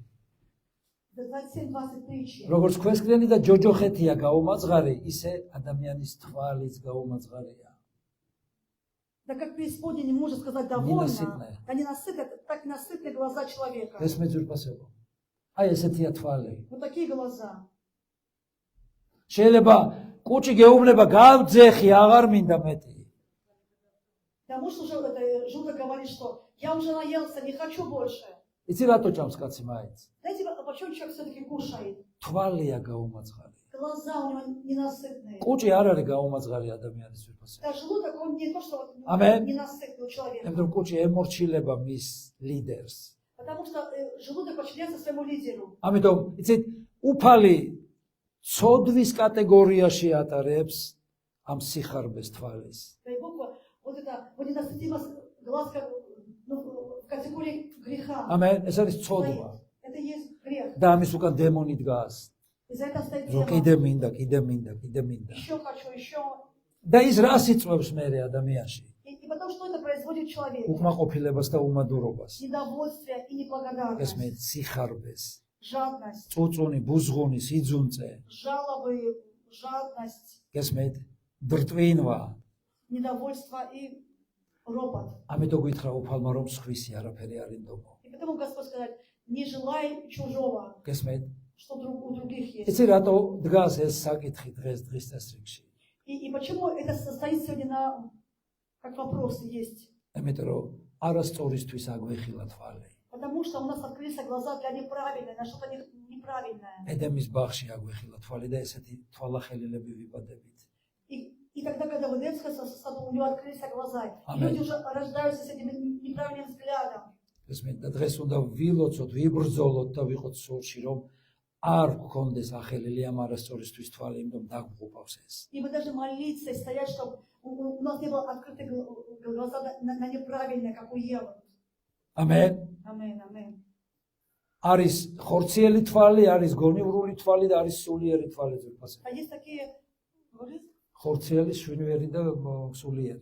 27-20 притчи. როგორც ქვესკრენი და ჯოჯოხეთია გაუმაზღარი, ისე ადამიანის თვალიც გაუმაზღარია. Да как преисподня не может сказать довольно, да ненасытно, так ненасытны глаза человека. ესმით ვიფასებო. აი ესეთია თვალი. Вот такие глаза. შეიძლება კუჭი გეუბნება გავძეხი, აღარ მინდა მეტი. Да может уже желудок говорит, что я уже наелся, не хочу больше. იცი რატო ჭამს кაცი მაინც? Знаете, почему человек все-таки кушает? თვალია გაუმაძღარი. Глаза у него ненасытные. კუჭი არ არის გაუმაძღარი ადამიანის ვიფასებო. Да, желудок, он не то, что вот Амен. ненасытный у человека. იმიტომ კუჭი ემორჩილება მის ლიდერს. Потому что желудок подчиняется своему лидеру. ამიტომ იცით უფალი ცოდვის კატეგორიაში ატარებს ამ სიხარბეს თვალის. Да и Бог вот это, вот ненасытимость глаз ну, в категории греха. ამენ, ეს არის ცოდვა. Это есть грех. და ამის უკან დემონი დგას. И за это стоит რომ демон. კიდე მინდა. Еще хочу, еще. და ის რას იწვევს მე ადამიანში? И потому что это производит человек. უკმაყოფილებას და უმადურობას. Недовольствие и неблагодарность. ესმით, სიხარბეს. Жадность. წუწუნი, ბუზღუნი, სიძუნწე. Жалобы, жадность. ესმით, ბრტვინვა. Недовольство и ропот. ამიტომ გითხრა უფალმა რომ სხვისი არაფერი არ ინდომო. И поэтому Господь сказал, не желай чужого, გესმით? что у других есть. იცი რატო დგას ეს საკითხი დღეს წესრიგში? И почему это стоит сегодня как вопрос есть? იმიტომ რომ არასწორისთვის აგვეხილა თვალი. Потому что у нас открылись глаза для неправильного, на что-то неправильное. ედემის ბაღში აგვეხილა თვალი და ესეთი თვალახელილები ვიბადებით. И тогда, когда в Эдемском саду у него открылись глаза, люди уже рождаются с этим неправильным взглядом. გესმით? და დღეს უნდა ვილოცოთ, ვიბრძოლოთ და ვიყოთ სულში, რომ არ გქონდეს ახელილი ამ არასწორისთვის თვალი, იმიტომ დაგვყופავს ეს. И мы должны молиться и стоять, чтобы у нас не было открытых глаза на неправильное, как у Евы. ამენ. Амин, амин. არის ხორციელი თვალი, არის გონივრული თვალი და არის სულიერი თვალი ზურფასე. А есть такие, говорит, ხორციელი, შვინვერი და სულიერი.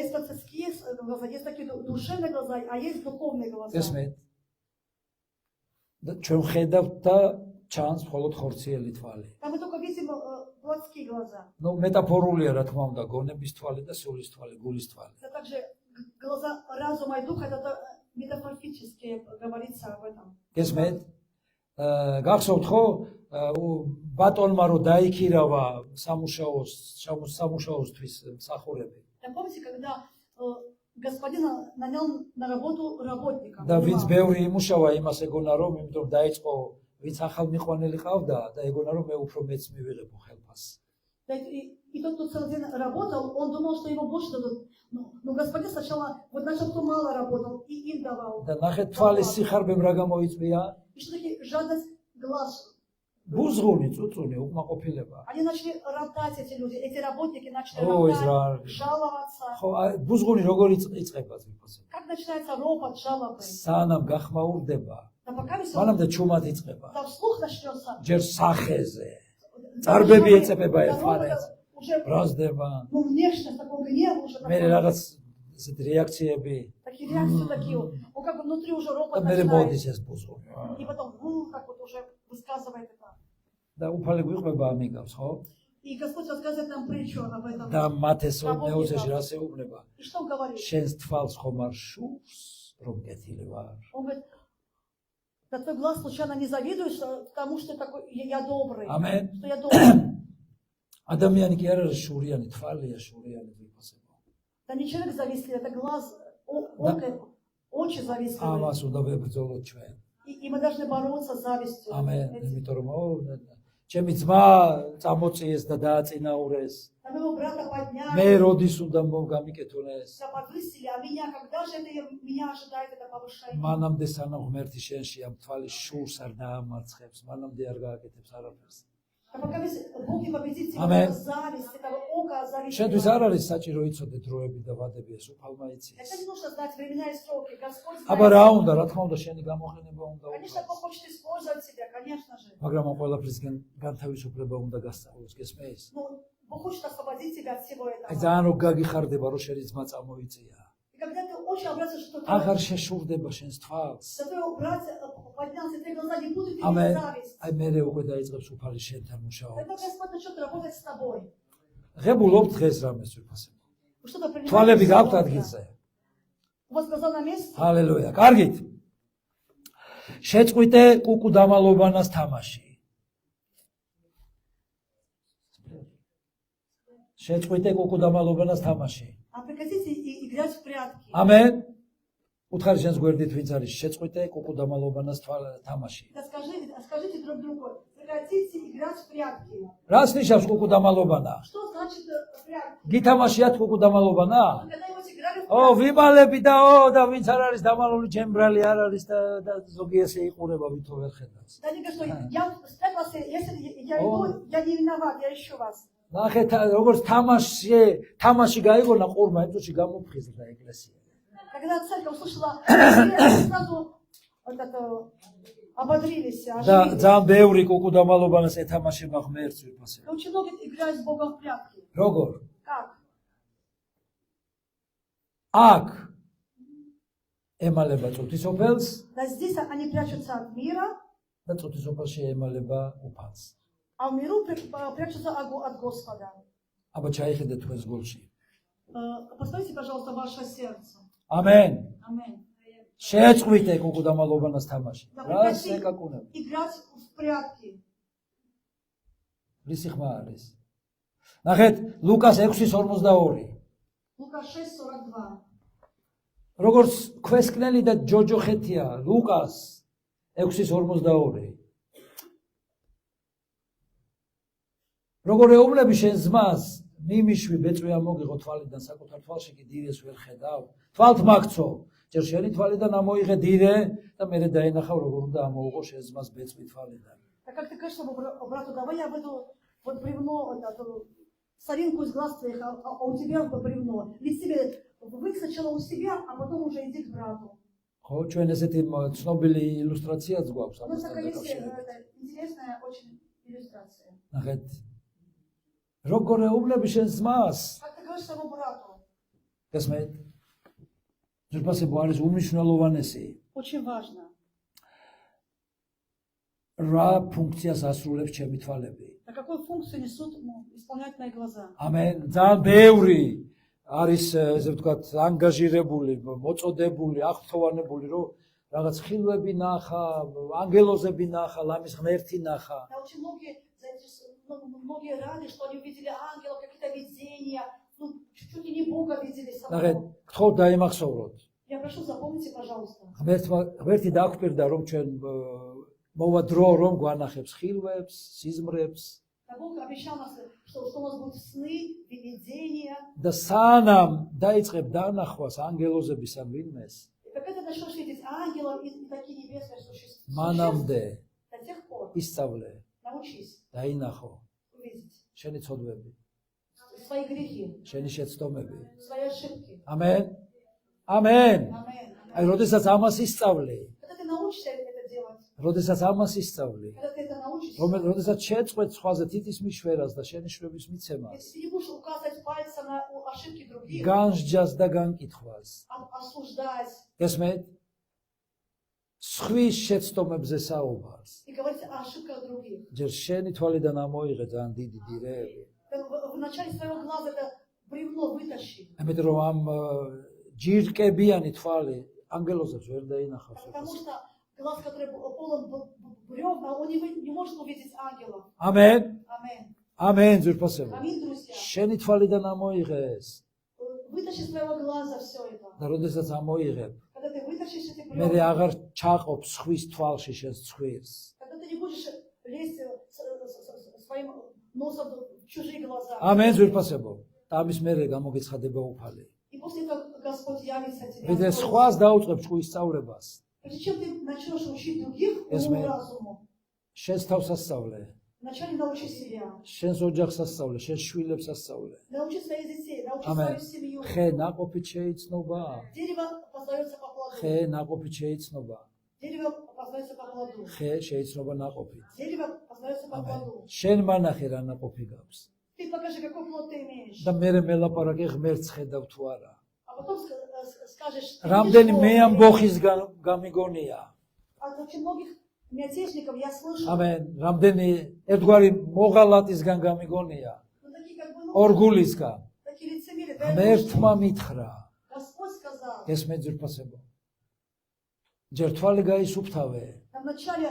есть плотские глаза, есть такие душевные глаза, а есть духовные глаза. გესმით? და ჩვენ ხედავთ და ჩანს მხოლოდ ხორციელი თვალი. Там мы только видим плотские глаза. ну მეტაფორულია რა თქმა უნდა გონების თვალი და სულის თვალი, გულის თვალი. Это также глаза разума и духа, это метафорически говорится об этом. გესმით? გახსოვთ ხო ბატონმა რო დაიქირავა სამუშაოსთვის მსახურები. Помните, когда господин нанял на работу работника? და ვინც ბევრი იმუშავა იმას ეგონა რომ იმიტომ დაიწყო ვინც ახალმიყვანელი ყავდა და ეგონა რომ მე უფრო მეც მივიღებო ხელფას. И тот, кто целый день работал, он думал, что ему больше дадут. Но господин сначала, вот начал, кто мало работал, и им давал. და ნახეთ თვალის სიხარბემ რა გამოიწვია? И что такое жадность глаз? ბუზღუნი, წუწუნი, უკმაყოფილება. Они начали ротать, эти люди, эти работники начали Ой, ротать, жаловаться. ხო, ბუზღუნი როგორ იწყება ზიფოსე? Как начинается ропот, жалобы? სანამ გახმაურდება, Да пока все, მანამდე ჩუმად იწყება. да вслух начнется. ჯერ სახეზე, წარბები ეწებება ერთმანეთს. Уже, ბრაზდება. ну, внешне, в таком гневе уже. მე რაღაც ესეთი რეაქციები Такие реакции такие вот. Он как бы внутри уже და ропот მე начинает. მოდის ეს ბუზღუნი. И потом, как вот уже высказывает это. და უფალი გვიყვება ამიგავს, ხო? И Господь рассказывает нам притчу об этом. და მათეს 20-ში რა შეუბნება? И что он говорит? შენს თვალს ხომ არ შურს, რომ კეთილი ვარ? Он говорит, да твой глаз случайно не завидуешь тому, что такой, я добрый. Амин. Что я добрый. ადამიანი კი არ არის შურიანი, თვალია შურიანი ვიფასება. Да не человек завистливый, это глаз, очи завистливые. ამას უნდა ვებრძოლოთ ჩვენ. И мы должны бороться с завистью. ამენ, იმიტომ რომ ჩემი ძმა წამოწიეს და დააწინაურეს. Там его брата подняли, მე როდის უნდა გამიკეთონ ეს? да повысили, а меня, когда же это меня ожидает это повышение? მანამდე სანამ ღმერთი შენში ამ თვალის შურს არ დაამარცხებს, მანამდე არ გააკეთებს არაფერს. А пока Бог не победит тебя, Амин. это зависть, это око შენთვის зависти. არ არის საჭირო იცოდე დროები და ვადები ეს უფალმა Это იცის. не нужно знать времена и сроки. Господь აბა знает. რა უნდა, რა თქმა უნდა შენი გამოყენება უნდა Конечно, Бог უკროს. хочет использовать тебя, конечно же. მაგრამ ამ ყველაფრისგან განთავისუფლება უნდა გასწავლოს, გესმის? Но Бог хочет освободить тебя от всего აი этого. ძალიან რო გაგიხარდება რომ შენი ძმა წამოიწია. И когда ты очень обрадуешься, что აღარ შეშურდება შენს თვალს. твой брат поднялся, твои глаза не будут ამენ иметь зависть. აი მე უკვე დაიწყებს უფალი შენთან მუშაობა. Тогда Господь начнет работать с тобой. ღებულობ დღეს რამეს ვიფასებ. Вы что-то თვალები принимаете გაქვთ сегодня? ადგილზე. У вас глаза на месте? ჰალელუია. კარგით. შეწყვიტე კუკუ დამალობანას თამაში. შეწყვიტე კუკუ დამალობანას თამაში. А прекратите играть в прятки. ამენ. უთხარი შენს გვერდით ვინც არის შეწყვიტე კუკუ დამალობანას თამაში. Скажите друг другу, прекратите играть в прятки. რას ნიშნავს კუკუ დამალობანა? Что значит прятки? გითამაშიათ კუკუ დამალობანა? Когда-нибудь играли в ო ვიმალები და ვინც არ არის დამალული ჩემბრალი არ არის და ზოგი ესე იყურება ვითო ვერ ხედავს. Да не говорю, что я спрятался, если я иду, я не виноват, я ищу вас. ნახეთ როგორც თამაში გაიგონა ყურმა იმ წუთში გამოფხიზდა ეკლესია. Когда церковь услышала, сразу ободрились, და оживились. ძალიან ბევრი კუკუ დამალობანას ეთამაშება ღმერთს ვიფასებ. Очень много играют с Богом в прятки. როგორ? Как? აქ ემალება წუთისოფელს Да здесь они прячутся от мира, და წუთისოფელში ემალება უფალს. а в миру прячутся от Господа. აბა ჩაიხედე თქვენს გულში. Посмотрите, пожалуйста, ваше сердце. ამენ. Аминь. შეეწყვით ეგ უკუდამალობანას თამაში. Да რა прекрати შეკაკუნებ? играть в прятки. რისი ხმა არის? ნახეთ, ლუკას 6:42. Лука 6:42. როგორც ქვესკნელი და ჯოჯოხეთია, ლუკას 6:42. როგორ ეუბნები შენ ძმას, მიმიშვი ბეწვი ამოგიღო თვალიდან, საკუთარ თვალში კი დირეს ვერ ხედავ. თვალთ მაგცო, ჯერ შენი თვალიდან ამოიღე დირე და მერე დაინახავ როგორ უნდა ამოუღო შენ ძმას ბეწვი თვალიდან. Так как ты говоришь, чтобы брату, давай я выйду вот бревно, эту соринку из глаз твоих, а у тебя бревно. Ведь себе, вы сначала у себя, а потом уже иди к брату. ხო, ჩვენ ესეთი ცნობილი ილუსტრაციაც გვაქვს У нас ამასთან такая есть დაკავშირებით. интересная очень иллюстрация. ნახეთ, როგორ ეუბნები შენ ძმას? Как ты говоришь своему брату? გესმით? ზურბასებო არის უმნიშვნელოვანესი. Очень важно. რა ფუნქციას ასრულებს ჩემი თვალები? А какую функцию несут, исполняют мои глаза? ამენ. ძალიან ბევრი არის ესე ვთქვათ, ანგაჟირებული, მოწოდებული, აღფრთოვანებული, რომ რაღაც ხილვები ნახა, ანგელოზები ნახა, ლამის ღმერთი ნახა. Да, очень многие рады, что они увидели ангелов, какие-то видения, ну, чуть-чуть и не Бога видели ნახეთ, самого. გთხოვ დაიმახსოვროთ. Я прошу, запомните, пожалуйста. ღმერთი დაგვირდა, რომ ჩვენ მოვა დრო, რომ გვანახებს ხილვებს, სიზმრებს А Бог обещал нас, что у нас будут сны, видения. და სანამ დაიწყებ დანახვას ანგელოზების ან ვინმეს, И как это начнешь видеть ангелов и такие небесные существа, მანამდე до тех пор ისწავლე, научись დაინახო увидеть შენი ცოდვები, свои грехи, შენი შეცდომები. свои ошибки. ამენ. ამენ. Аминь. აი, როდესაც ამას ისწავლე, Когда ты научишься это делать, როდესაც ამას ისწავლე, когда ты это научишься, როდესაც შეწყვეტ სხვაზე თითის მიშვერას და შენი შვების მიცემას, если ты не будешь указывать пальцем на ошибки других, განსჯას და განკითხვას, осуждать გესმით? სხვის შეცდომებზე საუბარს. и говорить о ошибках других. ჯერ შენი თვალიდან ამოიღე ძალიან დიდი დირეები. В начале своего глаза это бревно вытащи. ამიტომ რომ ამ ჯირკებიანი თვალი ანგელოზებს ვერ დაინახავს. Потому что глаз, который полон бревна, он не может увидеть ангелов. ამენ. Аминь. ამენ ზურფასებო. Аминь, друзья. შენი თვალიდან ამოიღეს Вытащи из своего глаза все это. და როდესაც ამოიღებ, Когда ты вытащишь эти მე бревна, აღარ ჩაყობ სხვის თვალში შენს ცხვირს. когда ты не будешь лезть своим носом в чужие глаза. ამენ ზურფასებო. და ამის მერე გამოგეცხადება უფალი. И после этого Господь явится тебе. ვიდრე სხვას დაუწყებ ჭკუის სწავლებას, Прежде чем ты начнешь учить других Yes, уму ma'am. разуму, შენს თავს ასწავლე, вначале научи себя. შენს ოჯახს ასწავლე, შენს შვილებს ასწავლე. Научи своих детей, научи ამენ. свою семью. ხე ნაყოფით შეიცნობა. Дерево познается по плоду. ხე ნაყოფით შეიცნობა. Дерево познается по плоду. ხე შეიცნობა ნაყოფით. Дерево познается по ამენ. плоду. შენ მანახე რა ნაყოფი გაქვს. Ты покажи, какой плод ты имеешь. და მე მელაპარაკე ღმერთს ხედავ თუ არა. А потом скажешь, ты რამდენი видишь მე Бога? ამბოხის გამიგონია. От очень многих мятежников я слышал. ამენ. რამდენი ერთგვარი მოღალატისგან გამიგონია. Ну, такие как бы, ну, ორგულისგან. такие лицемеры. Да, это ღმერთმა что? მითხრა. Господь сказал. ეს მე ძირფასებო. ჯერ თვალი გაისუფთავე. Вначале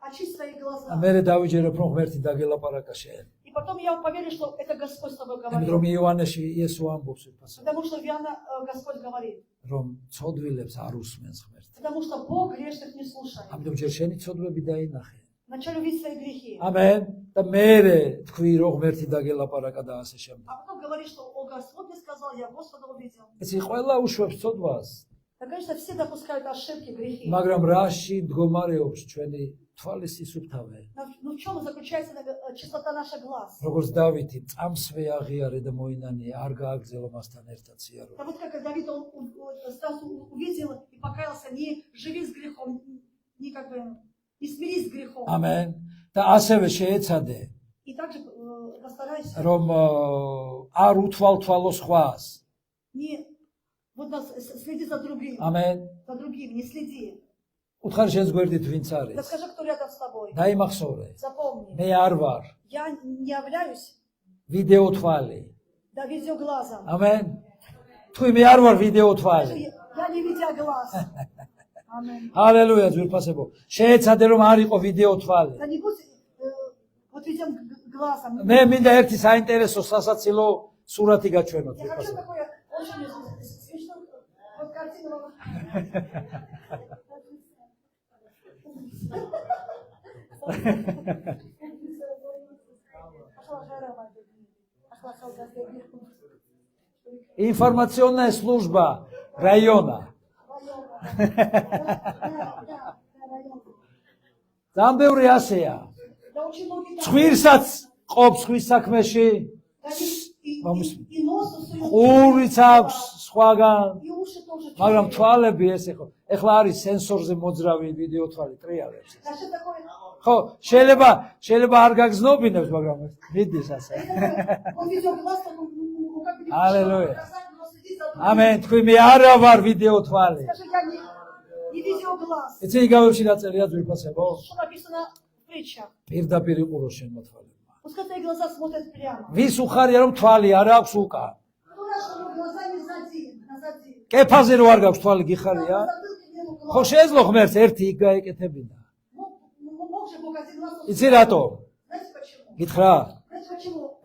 очисть свои глаза. მერე დავიჯერებ რომ ღმერთი დაგელაპარაკა შენ. И потом я поверю, что это Господь с тобой ამიტომ говорит. იოანეში იესო ამბობს ძირფასებო. Потому что в Иоанна Господь говорит. რომ ცოდვილებს არ უსმენს ღმერთი. Потому что Бог грешных не слушает. ამიტომ ჯერ შენი ცოდვები დაინახე. Вначале увидеть свои грехи. ამენ. და მერე თქვი რომ ღმერთი დაგელაპარაკა და ასე შემდეგ. А потом говорит, что о Господь мне сказал, я Господа увидел. ესი ყველა უშვებს ცოდვას, Да, конечно, все допускают ошибки, грехи. მაგრამ რაში მდგომარეობს ჩვენი თვალის სისუფთავე? Но в чем заключается чистота наших глаз? როგორც დავითი წამსვე აღიარე და მოინანიე, არ გააგრძელო მასთან ერთად სიარული. Да вот как Давид, он сразу увидел и покаялся, не живи с грехом, не как бы, не смирись с грехом. ამენ. და ასევე შეეცადე, И также постарайся რომ არ უთვალთვალო სხვას. не вот следи за другим, ამენ. за другим, не следи. უთხარი შენს გვერდით ვინც Да არის? скажи, кто рядом с тобой. დაიმახსოვრე. Запомни, მე არ ვარ я не являюсь ვიდეო თვალი. да видеоглазом. ამენ. თქვი მე არ вар ვიდეო თვალი. Я не видя глаз. Аминь. ჰალელუია ძვირფასებო. შეეცადე რომ არ იყო ვიდეო თვალი. Да не будь вот видим глазом. მე მინდა ერთი საინტერესო სასაცილო სურათი გაჩვენოთ. Я хочу такое очень смешно вот картину вам. Информационная служба района. Ძალიან ბევრი ასეა. ცხვირსაც ყოფს ხვის საქმეში. ყურიც აქვს სხვაგან. მაგრამ თვალები ეს ეხლა არის სენსორზე მოძრავი ვიდეო თვალი ტრიალებს. ხო, შეიძლება არ გაგზნობინებს, მაგრამ მიდის ასე. ჰალელუია. ამენ, თქვი მე არა ვარ ვიდეო თვალი. იცი იგავებში დაწერია ძვირფასებო? პირდაპირ იყურო შენ მოთვალებმა. ვის უხარია რომ თვალი არ აქვს უკან? კეფაზე რო არ გაქვს თვალი გიხარია? ხო შეეძლო ღმერთს ერთი იქ გაეკეთებინა. იცი რატო? გითხრა?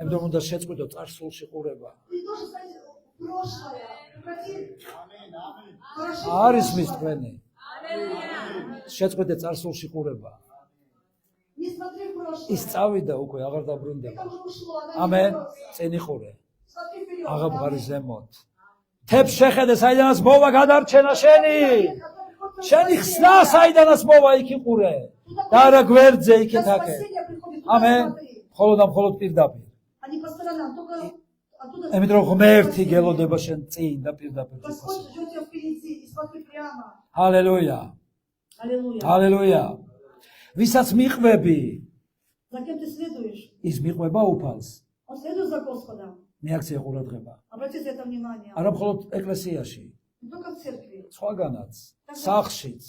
ამიტომ უნდა შეწყვიტო წარსულში ყურება. არის მის თქვენი. შეწყვიტე წარსულში ყურება. ის წავიდა უკვე აღარ დაბრუნდება. ამენ, წინ იყურე. აღაბღარი ზემოთ. თებს შეხედე საიდანაც მოვა გადარჩენა შენი. შენი ხსნა საიდანაც მოვა იქ იყურე. და არა გვერდზე იქით აკე. ამენ, მხოლოდ და მხოლოდ პირდაპირ. ამიტომ ღმერთი გელოდება შენ წინ და პირდაპირ. ჰალელუია. ჰალელუია. ვისაც მიყვები ის მიყვება უფალს. მეაქცია ყურადღება. არა მხოლოდ ეკლესიაში. სხვაგანაც, სახლშიც,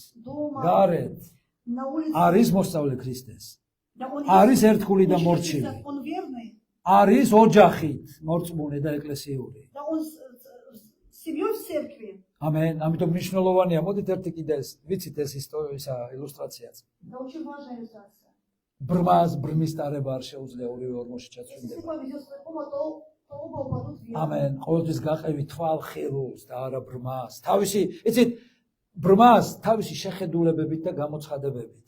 გარეთ არის მოსწავლე ქრისტეს. არის ერთგული და მორჩილი. არის ოჯახით მორწმუნე და ეკლესიური. ამენ, ამიტომ მნიშვნელოვანია. მოდით ერთი კიდე ვიცით ეს ისტორია ილუსტრაციაც. ბრმის ტარება არ შეუძლია ორივე ორმოში ჩაცვინდება. ამენ, ყოველთვის გაყევი თვალ ხილულს და არა ბრმას. თავისი, იცით, ბრმას თავისი შეხედულებებით და გამოცხადებებით.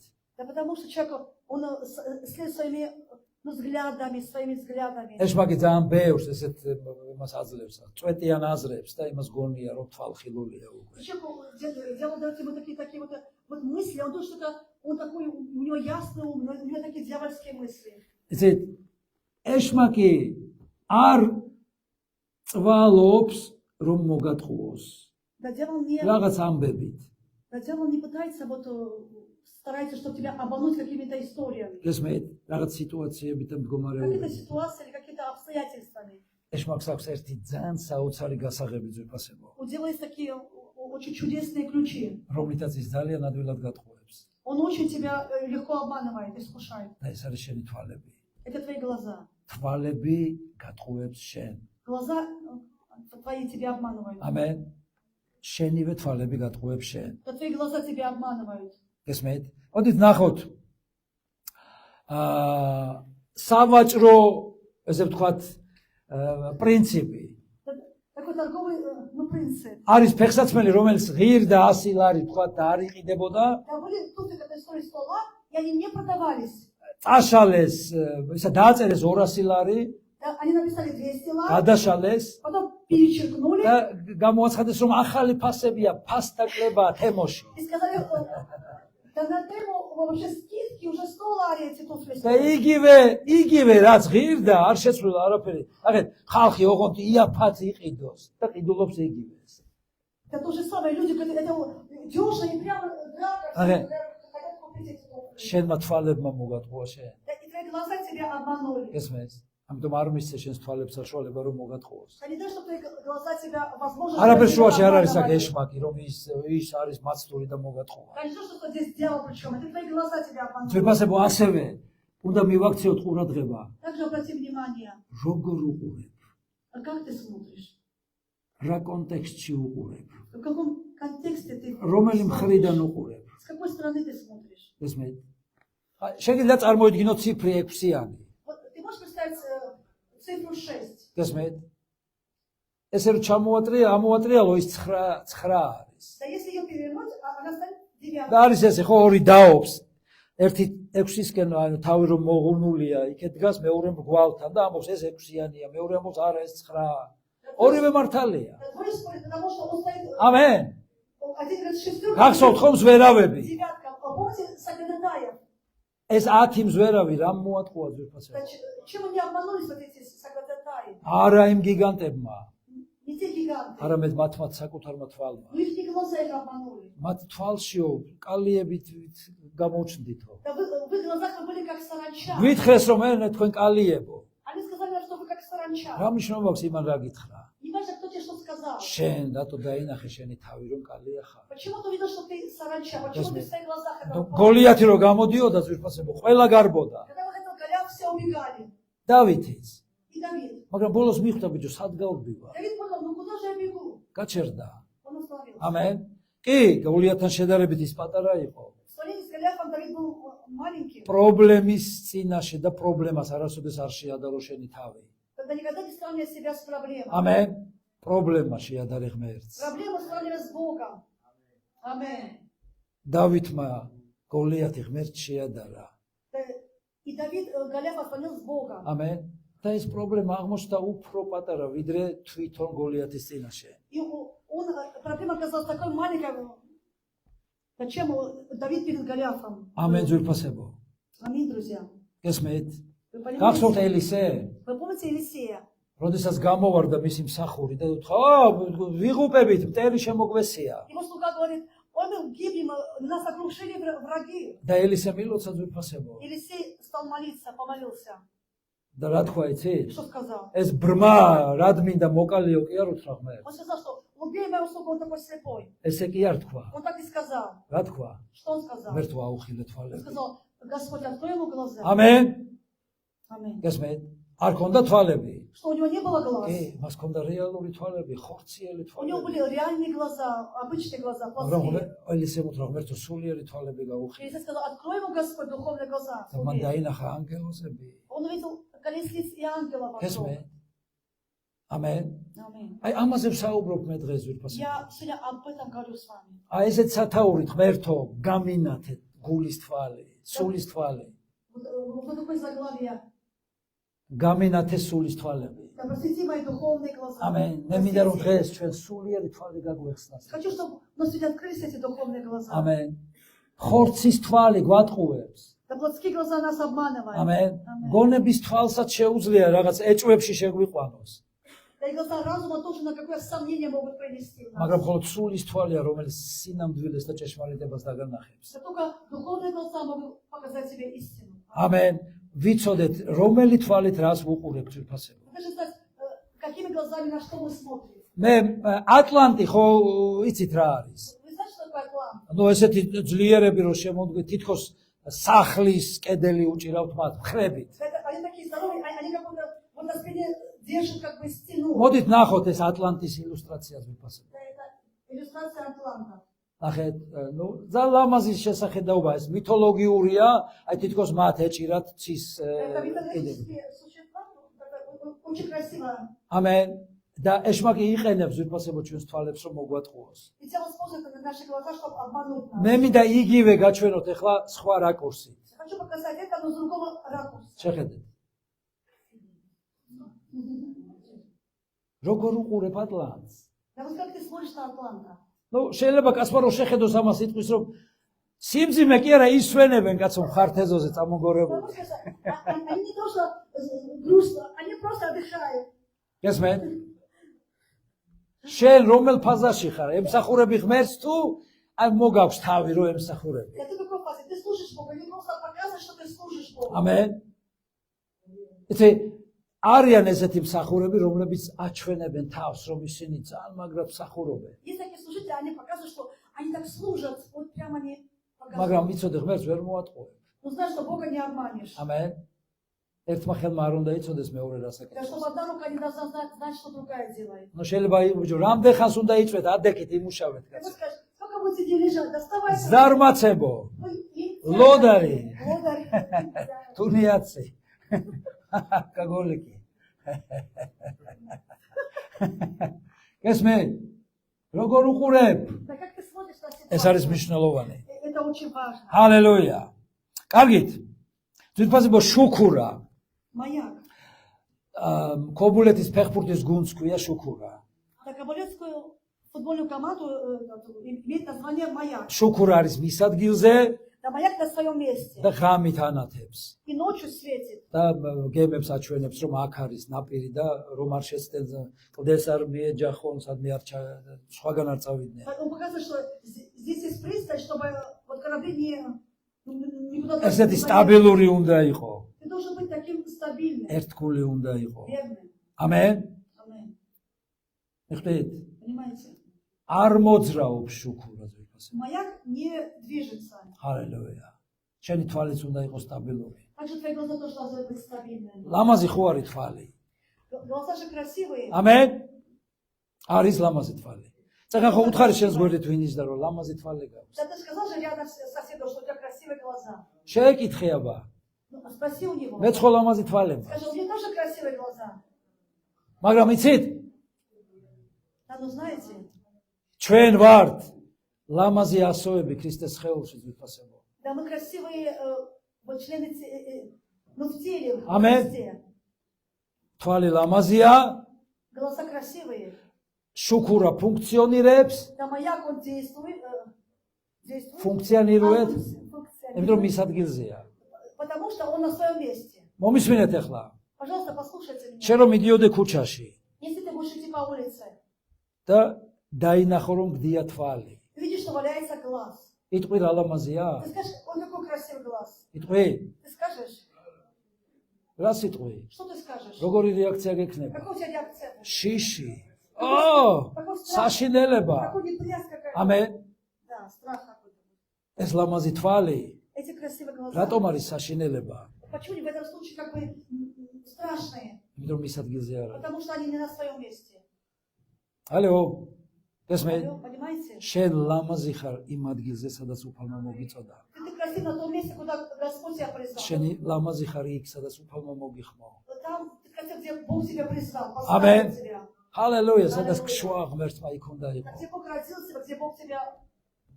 ეშმაკი ძალიან ბევრს ესეთ იმას აძლევს, წვეტიან აზრებს და იმას გონია რომ თვალ ხილულია უკვე. იცით, ეშმაკი არ წვალობს რომ მოგატყუოს. რაღაც ამბებით. Старается, чтобы тебя обмануть какими-то историями. Ესმეთ, რაღაც სიტუაციებით და მდგომარეობებით. Какие-то ситуации или какие-то обстоятельствами. ეშმაკს აქვს ერთი ძალიან საოცარი გასაღები ძვირფასებო. У дела есть такие очень чудесные ключи. რომლითაც ის ძალიან ადვილად გატყუებს. Он очень тебя легко обманывает, искушает. და ეს არის შენი თვალები. Это твои глаза. თვალები გატყუებს შენ. Глаза твои тебя обманывают. ამენ. შენივე თვალები გატყუებს შენ. Твои глаза тебя обманывают. ესმეთ, მოდით ნახოთ. სავაჭრო, ესე ვთქვათ, პრინციპი. Такой торговый принцип. არის ფეხსაცმელი, რომელიც ღირდა 100 ლარი ვთქვათ და არ იყიდებოდა. Да были туфли, которые стоили 100 лар, и они не продавались. წაშალეს, ისა დააწერეს 200 ლარი. Они написали 200 лар. გადაშალეს. Потом перечеркнули. და გამოაცხადეს, რომ ახალი ფასებია, ფასთა კლება თემოში. И сказали, да на тему вообще скидки уже 100 лар эти туфли. და იგივე რაც ღირდა, არ შეცვლილა არაფერი. ახეთ, ხალხი ოღონდ იაფად იყიდოს და ყიდულობს იგივეს. Это то же самое, люди говорят, это дешево и прямо драка, хотят купить эти туфли. შენმა თვალებმა მოგატყუა შენ. И твои глаза тебя обманули. ესმეს? ამიტომ არ მისცე შენს თვალებს საშუალება რომ მოგატყუოს. Не то, что твои глаза тебя возможно. არაფერ შუაში არ არის აქ ეშმაკი, რომ ის არის მაცდური და მოგატყუა. Не то, что здесь дело причем, это твои глаза тебя обманули. ძვირფასებო ასევე უნდა მივაქციოთ ყურადღება. Также обрати внимание. როგორ უყურებ? А как ты смотришь? რა კონტექსტში უყურებ? В каком контексте ты რომელი смотришь? მხრიდან უყურებ? С какой стороны ты смотришь? ესმით? შეგიძლიათ წარმოიდგინოთ ციფრი 6-იანი. Вот ты можешь представить цифру 6? ესმით? ესე რომ ამოვატრიალო ის 9 არის. Да если ее перевернуть, она станет 9. და არის ესე ხო ორი დაობს. ერთი 6-ისკენ ანუ თავი რომ მოღუნულია, იქეთ დგას მეორე მრგვალთან და ამბობს ეს 6-იანია, მეორე ამბობს არა ეს 9. ორივე მართალია. Двое спорят, потому что он стоит. ამენ. Один говорит шестерка. გახსოვთ ხომ ზვერავები? Девятка. А помните Сагадатая? ეს 10 ზვერავი რამ მოატყუა ძვირფასებმა? Чем они обманулись вот эти Сагадатаи? არა იმ გიგანტებმა, Не те гиганты. არამედ მათმა საკუთარმა თვალმა. Но их глаза их обманули. მათ თვალშიო კალიებით გამოჩნდითო. Да вы в их глазах вы были как саранча. გვითხრეს რომ ენ თქვენ კალიებო. Они сказали, что вы как саранча. რა მნიშვნელობა აქვს იმან რა გითხრა? Не важно, кто тебе что сказал. შენ რატო დაინახე შენი თავი რომ კალია ხარ? Почему ты видел, что ты саранча? Почему ты в своих глазах это понял? გოლიათი რო გამოდიოდა ძვირფასებო, ყველა გარბოდა. Когда выходил Голиаф, все убегали. დავითიც. И Давид. მაგრამ ბოლოს მიხვდა ბიჭო, სად გავდივა? Давид понял, ну куда же я бегу? გაჩერდა. Он остановился. ამენ. კი, გოლიათთან შედარებით ის პატარა იყო. В сравнении с Голиафом Давид был маленький. პრობლემის წინაშე და პრობლემას არასოდეს არ შეადარო შენი თავი. Тогда никогда не сравнивай себя с проблемой. ამენ. პრობლემა შეადარე ღმერთს. Проблему сравнивай с Богом. Аминь. დავითმა გოლიათი ღმერთს შეადარა. И Давид Голиафа сравнил с Богом. ამენ. და ეს პრობლემა აღმოჩნდა უფრო პატარა ვიდრე თვითონ გოლიათის წინაშე. И проблема оказалась такой маленькой, чем Давид перед Голиафом. ამენ ძვირფასებო. Аминь, друзья. გესმით? Вы გახსოვთ понимаете? ელისე? Вы помните Елисея? როდესაც გამოვარდა მისი მსახური და უთხრა, ვიღუპებით, მტერი შემოგვესია. Его слуга говорит, ой, мы гибнем, нас окружили враги. და ელისე მილოცა ძვირფასებო. Елисей стал молиться, помолился. და რა თქვა იცით? Что сказал? ეს ბრმა რად მინდა მოკალიო კი არ უთხრა ღმერთს. Он сказал, что убей моего слугу, он такой слепой. ესე კი არ თქვა. Он так и сказал. რა თქვა? Что он сказал? ღმერთო აუხილე Он თვალები. сказал, Господь, открой ему глаза. ამენ. Аминь. გესმით? არ ქონდა თვალები. Что у него не было глаз. კი, მას ქონდა რეალური თვალები, ხორციელი У него თვალები. были реальные глаза, обычные глаза, მაგრამ плоские. ელისე უთხრა ღმერთო სულიერი თვალები გაუხილე. Елисей сказал, открой ему Господь духовные глаза. და მან დაინახა ანგელოზები. Он увидел колесниц и ангелов вокруг. გესმით? ამენ. Аминь. აი ამაზე ვსაუბრობ მე დღეს ძვირფასებო. Я сегодня об этом говорю с вами. აი ესეც სათაურით ღმერთო გამინათე გულის თვალი, სულის თვალი. Вот такое заглавие. გამინათე სულის თვალები. Да просвети мои духовные глаза. ამენ. მე მინდა რომ დღეს ჩვენ სულიერი თვალი გაგვეხსნას. Хочу, чтобы у нас сегодня открылись эти духовные глаза. ამენ. ხორცის თვალი გვატყუებს. Да плотские глаза нас обманывают. ამენ. Аминь. გონების თვალსაც შეუძლია რაღაც ეჭვებში შეგვიყვანოს. Да и глаза разума тоже на какое сомнение могут привести нас. მაგრამ მხოლოდ სულის თვალია, რომელიც სინამდვილეს და ჭეშმარიტებას დაგანახებს. Да только духовные глаза могут показать тебе истину. ამენ. ვიცოდეთ, რომელი თვალით რას ვუყურებთ ძვირფასებო. Вы должны знать, какими глазами на что мы смотрим. მე ატლანტი ხო იცით რა არის? Вы знаете, что такое Атлант? ანუ ესეთი ძლიერები რო შემოდგეთ, თითქოს სახლის კედელი უჭირავთ მათ ხრებით. Они такие здоровые, они как будто вот на спине держат как бы стену. მოდით ნახოთ ეს ატლანტის ილუსტრაციას ვიფასებ. Да, это иллюстрация Атланта. ნახეთ, ნუ ძალიან ლამაზი შესახედაობა ეს მითოლოგიურია, აი თითქოს მათ ეჭირათ ცის Это კედელი. мифологические существа, очень красиво. ამენ და ეშმაკი იყენებს ვიფასებო ჩვენს თვალებს რომ მოგვატყუოს. И тело смотрит на наши глаза, чтобы обмануть нас. მე მინდა იგივე გაჩვენოთ ახლა სხვა რაკურსით. Хочу показать это, но с другого ракурса. შეხედეთ. როგორ უყურებ ატლანტს? Да вот как ты смотришь на Атланта? ნუ შეიძლება კასპარო შეხედოს ამას იტყვის რომ სიმძიმე კი არა ისვენებენ კაცო ხართეზოზე წამოგორებული. Потому что они не то, что грустно, они просто отдыхают. გესმენ? შენ რომელ ფაზაში ხარ? ემსახურები ღმერთს თუ აი მოგაქვს თავი რომ ემსახურები? Да ты в какой фазе? Ты служишь Богу, не просто показываешь, что ты служишь Богу. ამენ. იცი არიან ესეთი მსახურები, რომლებიც აჩვენებენ თავს, რომ ისინი ძალიან მაგრად მსახურობენ. Есть такие служители, они показывают, что они так служат, вот прямо они მაგრამ показывают. მიცოდე ღმერთს ვერ მოატყუებ. Но знаешь, что Бога не обманешь. ამენ. ერთმა ხელმა არ უნდა იცოდეს მეორე რას Да, აკეთებს. чтобы одна рука не должна знать, что другая делает. ნუ შეიძლება იბუჯო, რამდენ ხანს უნდა იწვეთ, ადექით იმუშავეთ Ты ему კაცო. скажешь, сколько будете здесь лежать? Доставай. ზარმაცებო, ლოდარი, თუნიაცი. კაგოლიკი. გესმე? როგორ უყურებ? Да как ты смотришь на ეს არის ситуацию? მნიშვნელოვანი. Это очень важно. ჰალელუია. კარგით. თვითფასებო შუქურა. Маяк. ქობულეთის ფეხბურთის გუნდს ქვია შუქურა. Да, Кабалецкую футбольную команду имеет название «Маяк». შუქურა არის მის ადგილზე Да, «Маяк» на своем месте. და ღამით ანათებს. И ночью светит. და გემებს აჩვენებს, რომ აქ არის ნაპირი და რომ არ შეცდენ კლდეს არ მიეჯახონ, სადმე არ სხვაგან არ წავიდნენ. Он показывает, что здесь есть пристань, чтобы вот корабли никуда ესეთი სტაბილური უნდა იყო. Ты должен быть таким стабильным, ერთგული უნდა იყო. верным. ამენ. Аминь. ეხლით Понимаете? არ მოძრაობს შუქურა ზოგადად. Маяк не движется. ჰალელუია. შენი თვალიც უნდა იყოს სტაბილური. Также твои глаза тоже должны быть стабильными. ლამაზი ხო არის თვალი? Глаза же красивые. ამენ. არის ламაზი თვალი. წეგან ხო უთხარი შენს გვერდით ვინ ისდა რომ ламაზი თვალი გაქვს. Да ты сказал же рядом соседу, что у тебя красивые глаза. შეეკითხე აბა. Ну, спроси у него. მე ხო ламაზი თვალები. Скажи, у меня тоже красивые глаза. მაგრამ იცით? Да, ну знаете, ჩვენ ვართ ламაზი ასოები ქრისტეს სხეულში ძვირფასებო. да, мы красивые вот члены, ну, в теле, в Аминь. Христе. თვალი ламაზია, Глаза красивые. შუქურა ფუნქციონირებს, Да, маяк, он действует. Действует. ფუნქციონირუет, Функционирует. იმიტომ რომ მის ადგილზეა. Потому что он на своем месте. მომისმინეთ ახლა. Пожалуйста, послушайте меня. შენ რომ მიდიოდე ქუჩაში Если ты будешь идти по улице, და დაინახო რომ გდია თვალი. ты видишь, что валяется глаз. იტყვი რა ლამაზია? Ты скажешь, ой, какой красивый глаз. იტყვი? Ты скажешь, რა სიტყვი? что ты скажешь? როგორი რეაქცია გექნება? Какая у тебя реакция? შიში. ო! Какой страх? საშინელება. Какой неприязнь какая-то. ამენ. Да, страх какой-то. ეს ლამაზი თვალი Эти красивые глаза. რატომ არის საშინელება? Почему в этом случае как бы страшные? იმიტომ მის ადგილზე არ არის. Потому что они не на своем месте. ალო. გესმე? Алло, понимаете? შენ ლამაზი ხარ იმ ადგილზე, სადაც უფალმა მოგიწოდა. Ты красив на том месте, куда Господь тебя призвал. შენი ლამაზი ხარ იქ, სადაც უფალმა მოგიხმო. Там ты красив, где Бог тебя призвал, Аминь. поставил тебя. ჰალელუია, სადაც ქშვა ღმერთმა იქ უნდა იყო. Где Бог родил тебя, где Бог тебя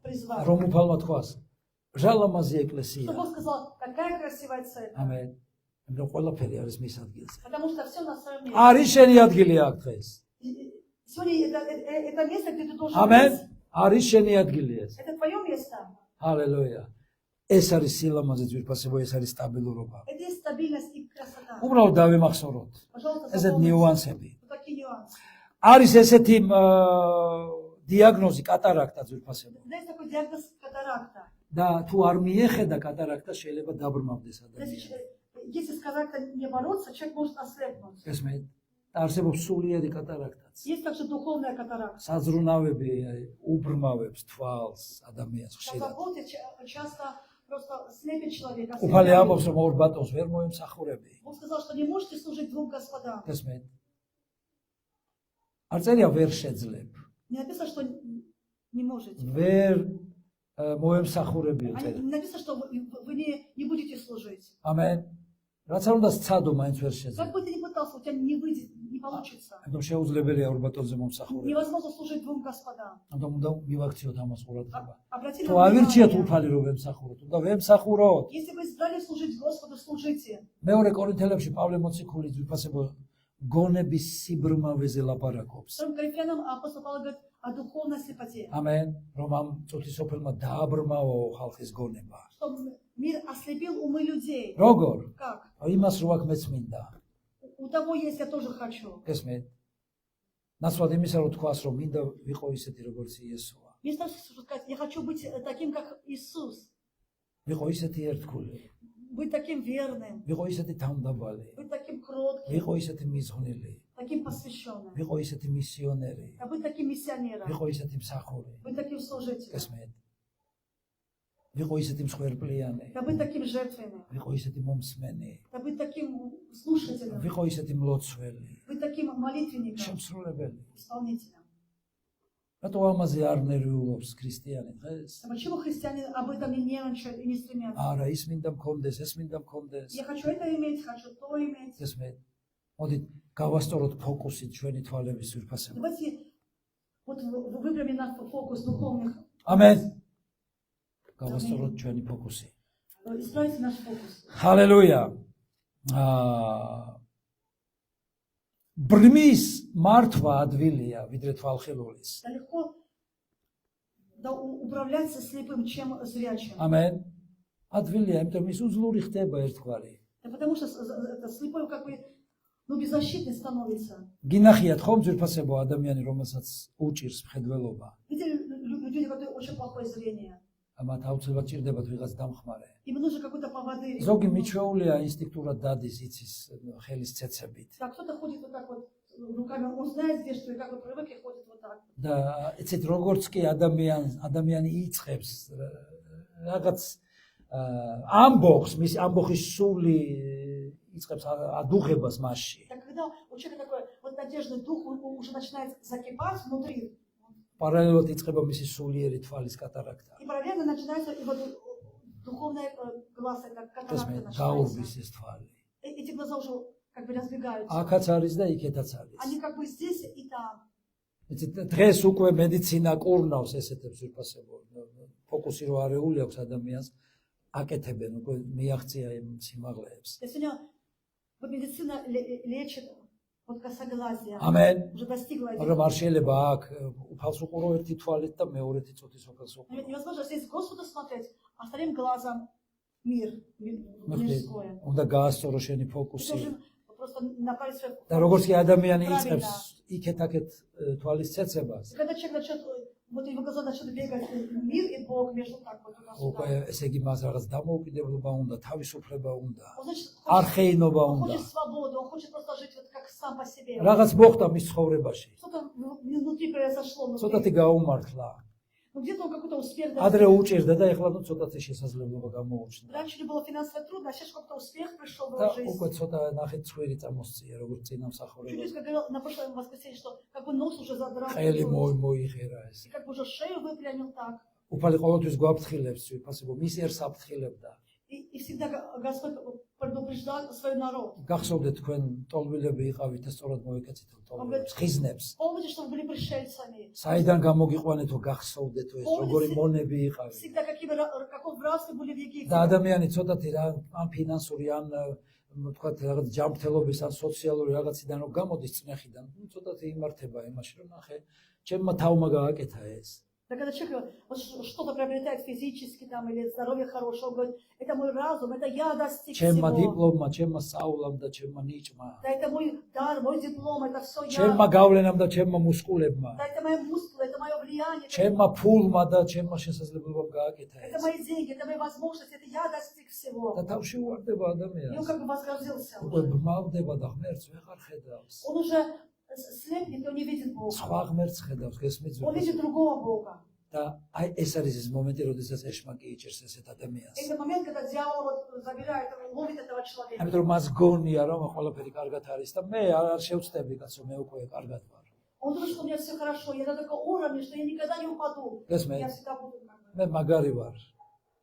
призвал. რომ უფალმა თქვას, რა ლამაზი Что ეკლესია. Бог сказал, какая красивая церковь. ამენ. იმიტომ ყველაფერი არის მის ადგილზე. Потому что все на своем месте. არის შენი ადგილი აქ დღეს. Сегодня это место, где ты должен ამენ. быть. არის შენი ადგილი ეს. Это твое место. ჰალელუია. ეს არის სილამაზე ძვირფასებო, ეს არის სტაბილურობა. Это есть стабильность и красота. უბრალოდ დავიმახსოვროთ. Пожалуйста, ესეთ запомните ნიუანსები. вот такие нюансы. არის ესეთი დიაგნოზი კატარაქტა ძვირფასებო. Есть такой диагноз катаракта. და თუ არ მიეხედა კატარაქტა შეიძლება დაბრმავდეს ადამიანი. Если с катарактой не бороться, человек может ослепнуть. ესმე არსებობს სულიერი კატარაქტაც. Есть также духовная катаракта. საძრუნავები უბრმავებს თვალს ადამიანს На ხშირად. заботе часто просто слепит человека. უფალი ამბობს რომ ორ ბატონს ვერ მოემსახურები. Бог сказал, что не можете служить двум господам. ესმე არ წერია ვერ შეძლებ. Не написано, что не можете. ვერ მოემსახურებიო А წერია. не написано, что вы не будете служить. ამენ. რაც არ უნდა სცადო მაინც ვერ შეძლებ. Как бы ты ни пытался, у тебя не выйдет, не получится. ამიტომ შეუძლებელია ორ ბატონზე მომსახურება. Невозможно служить двум господам. ამიტომ უნდა მივაქციოთ ამას ყურადღება. Обратите თუ ავირჩიოთ внимание. უფალი რომ ვემსახუროთ, უნდა ვემსახუროთ. Если вы избрали служить Господу, служите. მეორე კორინთელებში პავლე მოციქული ძვირფასებო გონების სიბრმავეზე ლაპარაკობს. Вторым Коринфянам апостол Павел говорит о духовной слепоте. ამენ, რომ ამ წუთისოფელმა დააბრმავა ხალხის გონება. Чтобы мир ослепил умы людей. როგორ? Как? იმას რო აქ მეც მინდა. У того есть, я тоже хочу. ესმე. ნაცვლად იმისა რომ თქვას რომ მინდა ვიყო ისეთი როგორც იესოა. Вместо того, чтобы сказать, я хочу быть таким, как Иисус. ვიყო ისეთი ერთგული. Быть таким верным. ვიყო ისეთი თავმდაბალი. Быть таким кротким. ვიყო ისეთი მიზღვნილი. Таким посвященным. ვიყო ისეთი მისიონერი. Быть таким миссионером. ვიყო ისეთი მსახური. Быть таким служителем. ესმე. ვიყო ისეთი მსხვერპლიანი, да быть таким жертвенным, ვიყო ისეთი მომსმენი, да быть таким слушателем, ვიყო ისეთი მლოცველი, быть таким молитвенником, შემსრულებელი. исполнителем. რატო ამაზე არ ნერვიულობს ქრისტიანი დღეს? А почему христиане об этом не нервничают и не стремятся? არა, ის მინდა მქონდეს, ეს მინდა მქონდეს. Я хочу это иметь, хочу то иметь. ეს მე მოდით გავასწოროთ ფოკუსი ჩვენი თვალების ძვირფასებად. Давайте вот выберем наш фокус духовных, ამენ. გავასწოროთ ჩვენი ფოკუსი. исправите наш фокус. ჰალელუია. ბრმის მართვა ადვილია ვიდრე თვალხილულის. Да легко управляться слепым, чем зрячим. ამენ. ადვილია, იმიტომ ის უძლური ხდება ერთგვარი. Да потому что это слепой как бы беззащитный становится. გინახიათ ხომ ძვირფასებო ადამიანი, რომელსაც უჭირს მხედველობა. Видели людей, которые очень плохое зрение. მათ აუცილებლად ჭირდებათ ვიღაც დამხმარე. Им нужен какой-то поводырь. ზოგი მიჩვეულია ინსტინქტურად დადის იცის ხელის ცეცებით. Да, кто-то ходит вот так вот руками, он знает здесь, что и как бы привык и ходит вот так. და ეცეთ როგორც კი ადამიანი იწყებს რაღაც ამბოხს, მის ამბოხის სული იწყებს ადუღებას მასში. Так когда у человека такой вот надежный дух, он уже начинает закипать внутри. პარალელურად იწყება მისი სულიერი თვალის კატარაქტა. И параллельно начинается и вот духовная глаз, это катаракта начинается. გაურბის ეს თვალი. Эти глаза уже как бы разбегаются. აქაც არის და იქეთაც არის. Они как бы здесь и там. დღეს უკვე მედიცინა კურნავს ესეთებს ვიფასებო. ფოკუსი რო არეული აქვს ადამიანს, აკეთებენ უკვე მიაღწია იმ სიმაღლეებს. Сегодня вот медицина лечит вот косоглазие. ამენ. Уже достигла этих. მაგრამ არ შეიძლება აქ უფალს უყურო ერთი თვალით და მეორეთი წოთის უფალს უყურო. Невозможно здесь Господу смотреть, а вторым глазом мир мирское. უნდა გაასწორო შენი Ты ფოკუსი. должен просто направить свой და როგორც კი ადამიანი правильно. იწყებს იქეთ-აქეთ თვალის ცეცებას, Когда человек начнет, вот его глаза начнут бегать, мир и Бог между так вот უკვე туда-сюда. ესე იგი მას რაღაც დამოუკიდებლობა უნდა, თავისუფლება უნდა, Он значит, არხეინობა он უნდა. хочет свободу, он хочет просто жить вот как сам по себе. რაღაც მოხდა მის ცხოვრებაში. Что-то внутри произошло, ცოტათი внутри. გაუმართლა. Ну где-то он какой-то успех ადრე достиг. უჭირდა და ეხლა ნუ ცოტათი შესაძლებლობა გამოუჩნდა. Раньше не было финансово трудно, а сейчас какой-то успех пришел в და его жизнь. უკვე ცოტა ნახეთ ცხვირი წამოსწია, როგორც წინა Чуть-чуть, მსახურებას. как говорил на прошлом воскресенье, что как бы нос уже задрал. ყელი И მოიხერა ეს. как бы уже шею выпрямил так. უფალი ყოველთვის გვაფრთხილებს, ვიფასებო, მის ერს აფრთხილებდა. И всегда Господь предупреждал свой народ. გახსოვდეთ თქვენ ტოლვილები იყავით და სწორად მოეკეცით ტოლვილებს, ხიზნებს. Помните, что вы были пришельцами? საიდან გამოგიყვანეთო გახსოვდეთ ეს როგორი მონები იყავით. Всегда каком в рабстве были в Египте. და ადამიანი ცოტათი რა ან ფინანსური ან თქვათ რაღაც ჯანმრთელობის ან სოციალური რაღაციდან რომ გამოდის წნეხიდან, ცოტათი იმართება იმაში რომ ნახე, ჩემმა თავმა გააკეთა ეს. Да когда человек вот что-то приобретает физически там или здоровье хорошее, он говорит, это мой разум, это я достиг ჩემმა всего. დიპლომმა, ჩემმა სწავლამ და ჩემმა ნიჭმა, Да это мой дар, мой диплом, это все ჩემმა я. გავლენამ და ჩემმა მუსკულებმა, Да это мои мускулы, это мое влияние. ჩემმა ფულმა და ჩემმა შესაძლებლობამ გააკეთა Это ეს. мои деньги, это мои возможности, это я достиг და всего. თავში უვარდება И он ადამიანს. как бы возгордился უკვე уже. ბმავდება და ღმერთს ვეღარ ხედავს. Он уже слепнет, он не видит სხვა Бога. ღმერთს ხედავს, გესმით Он видит ზოგადად. другого Бога. და აი ეს არის ის მომენტი, როდესაც ეშმაკი იჭერს ესეთ ადამიანს. Это момент, когда дьявол вот забирает, ловит этого человека. ამიტომ მას გონია რომ ყველაფერი კარგად არის და მე არ შევწდები კაცო, მე უკვე კარგად ვარ. Он думает, что у меня все хорошо, я на таком уровне, что я никогда не упаду. გესმით? Я всегда буду как бы. მე მაგარი ვარ.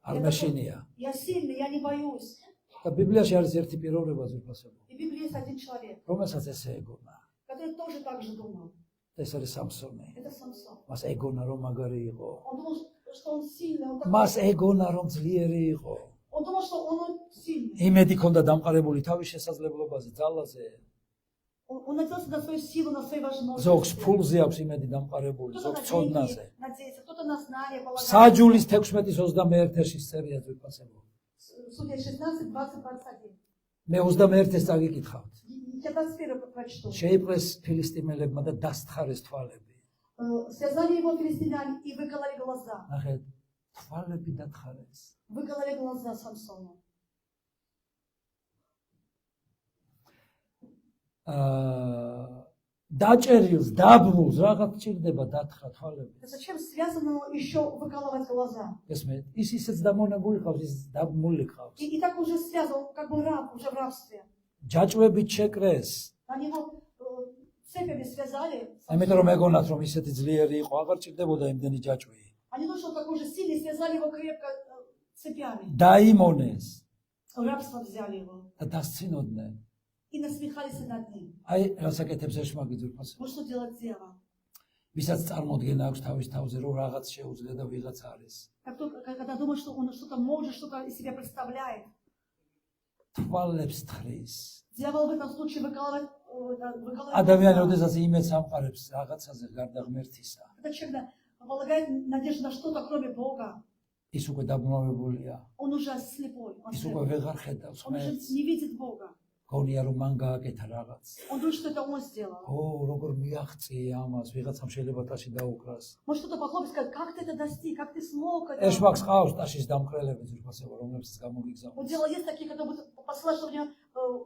არ მეშინია. Я сильный, я не боюсь. და ბიბლიაში არის ერთი პიროვნება ზუსტად, И в Библии есть один человек, რომელსაც ესე ეგონა. который тоже так же думал. ეს არის სამსონი. Это Самсон. მას ეგონა რომ მაგარი იყო. Он думал, что он сильный. Он, მას такой, ეგონა რომ ძლიერი იყო. он думал, что он сильный. იმედი ქონდა დამყარებული თავის შესაძლებლობაზე, ძალაზე. Он надеялся на свою силу, на свои ზოგს возможности. ფულზე აქვს იმედი დამყარებული, Кто-то ზოგს на ცოდნაზე. деньги надеется, кто-то на знания полагается. საჯულის 16:21-ში წერია ზუსტად. Судья 16, 20, 21. მე 21-ს წაგიკითხავთ. Я 21 прочту. შეიპყრეს ფილისტიმელებმა და დასთხარეს თვალები. Связали его филистимляне и выкололи глаза. ნახეთ, თვალები დათხარეს. Выкололи глаза Самсону. დაჭერილს, დაბმულს, რაღაც ჭირდება დათხრა თვალები. Зачем связано еще выкалывать глаза? ესმე, ის ისეც დამონებული ყავს, ის დაბმული ყავს. И так уже связан, как бы раб, уже в рабстве. ჯაჭვებით შეკრეს. Они его цепями связали. ამიტომ რომ ეგონათ რომ ისეთი ძლიერი იყო, აღარ ჭირდებოდა იმდენი ჯაჭვი. Они тоже такой же сильный, связали его крепко цепями. დაიმონეს В рабство взяли его. და დასცინოდნენ. И насмехались над ним. აი, რასაკეთებს ეშმაკი ძურფას. Вот что делать дьявол? ვისაც წარმოდგენა აქვს თავის თავზე, რომ რაღაც შეუძლია და ვიღაც არის. Когда думает, что он что-то может, что-то из себя представляет. თვალებს თხრის. Дьявол в этом случае выкалывает ადამიანი, глаза. როდესაც იმედს ამყარებს რაღაცაზე გარდა ღმერთისა, Когда человек полагает надежду на что-то, кроме Бога, ის უკვე დაბრუნებულია. он уже слепой. Он ის უკვე слепой. ვეღარ ხედავს Он уже ღმერთს. не видит Бога. გონია რომ მან გააკეთა რაღაც. Он думает, что это он сделал. როგორ მიაღწია ამას, ვიღაცამ შეიძლება ტაში დაუკრას. Может кто-то похлопает и скажет, как ты это достиг, как ты смог это. ეშმაკს ყავს ტაშის დამკრელები ძურფასება, რომლებსაც გამოგიგზავნოს. У дела есть такие, которые будут посылать, чтобы мне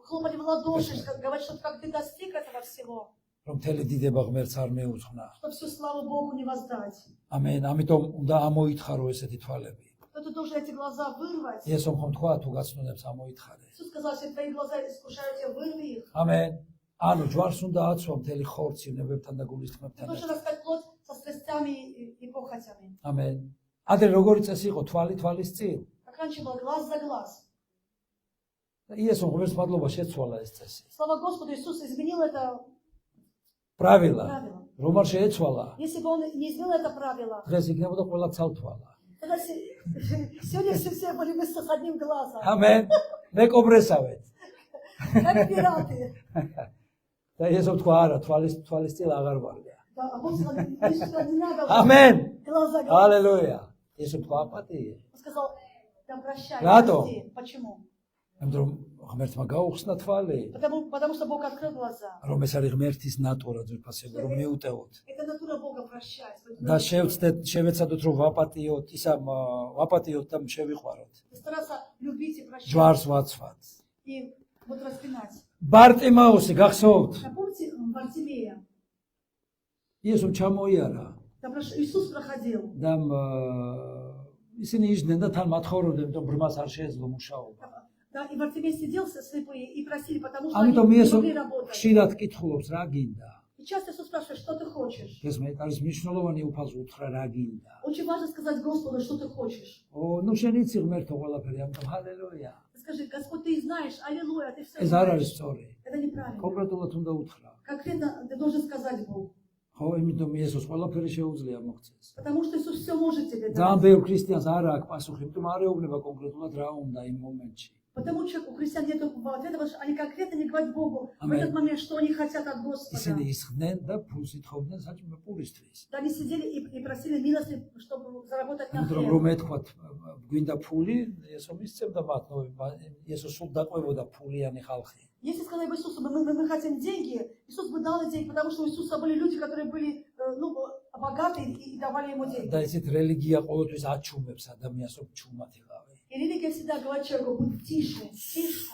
хлопали в ладоши, говорить, что как ты достиг этого всего. რომ მთელი დიდება ღმერთს არ მეუძღვნა. Чтобы всю славу Богу не воздать. ამენ, ამიტომ უნდა ამოითხარო ესეთი თვალები. Кто-то должен эти глаза вырвать. იესომ ხომ თქვა თუ გაცნუნებს ამოითხარე. Иисус сказал, если твои глаза искушают тебя, вырви их. ამენ. ანუ ჯვარს უნდა აცვა მთელი ხორცი ნებებთან და გულისხმებთან. Ты должен раскать плоть со страстями и похотями. ამენ. ადრე როგორი წესი იყო თვალი თვალის წინ. Как раньше было, глаз за глаз. იესომ ღმერთს მადლობა შეცვალა ეს წესი. Слава Господу, Иисус изменил это правила. правило. რომ არ შეეცვალა, Если бы он не изменил это правило, დღეს იქნებოდა ყველა ცალთვალა. тогда сегодня все были бы с одним глазом, ამენ. მეკობრესავეთ. как пираты. და იესომ თქვა არა, თვალის წინ აღარ ვარგა. Да, а Бог сказал, Иисус сказал, не надо ამენ. глаз за глаз. ჰალელუია. იესომ თქვა აპატია. Он сказал, да прощай, Рато. прости. Почему? ამიტომ ღმერთმა გაუხსნა თვალი, Потому что Бог открыл глаза. რომ ეს არის ღმერთის ნატურა ძვირფასება, რომ მიუტევოთ. Это натура Бога прощать. და შევეცადოთ რომ ვაპატიოთ, ვაპატიოთ და შევიყვაროთ. Стараться любить и прощать. ჯვარს ვაცვათ. И вот распинать. ბარტიმაუსი გახსოვთ? Напомните Бартимея. იესომ ჩამოიარა Иисус проходил. და ისინი იჯდნენ და თან მათხოვრობდნენ, იმიტომ ბრმას არ შეეძლო მუშაობა. Да, и Бартимей сидел слепые и просили, потому что ამიტომ они не იესო могли работать. ხშირად კითხულობს რა გინდა. И часто Иисус спрашивает, что ты хочешь? ეს მე არის მნიშვნელოვანი უფალს უთხრა რა გინდა. Очень важно сказать Господу, что ты хочешь. ნუ შენ იცი ღმერთო ყველაფერი, ამიტომ ჰალელუია. Скажи, Господь, ты знаешь, аллилуйя, ты все ეს არ არის знаешь. სწორი. Это неправильно. კონკრეტულად უნდა უთხრა. Конкретно ты должен сказать Богу. ხო, იმიტომ იესოს ყველაფერი შეუძლია მოგწეს. Потому что Иисус все может тебе ძალიან дать. ბევრ ქრისტიანს არ აქვს პასუხი, იმიტომ არ ეუბნება კონკრეტულად რა უნდა იმ მომენტში. Потому что у христиан нет ответа, потому что они конкретно не говорят Богу в Аминь. этот момент, что они хотят от ისინი Господа. ისხდნენ და ფულს ითხოვდნენ საჭმე პურისთვის. Да, они сидели и просили милости, чтобы заработать на იმიტომ хлеб. რომ ეთქვათ გვინდა ფული, იესო მისცემდა მათ, იესო сул დაყვებოდა ფულიანი ხალხი. Если сказали бы Иисусу, мы хотим деньги, Иисус бы дал деньги, потому что у Иисуса были люди, которые были богатые и давали ему деньги. და ისეთ რელიგია ყოველთვის აჩუმებს ადამიანს, რომ ჩუმად იყავი. И религия всегда говорит человеку, будь тише, тише.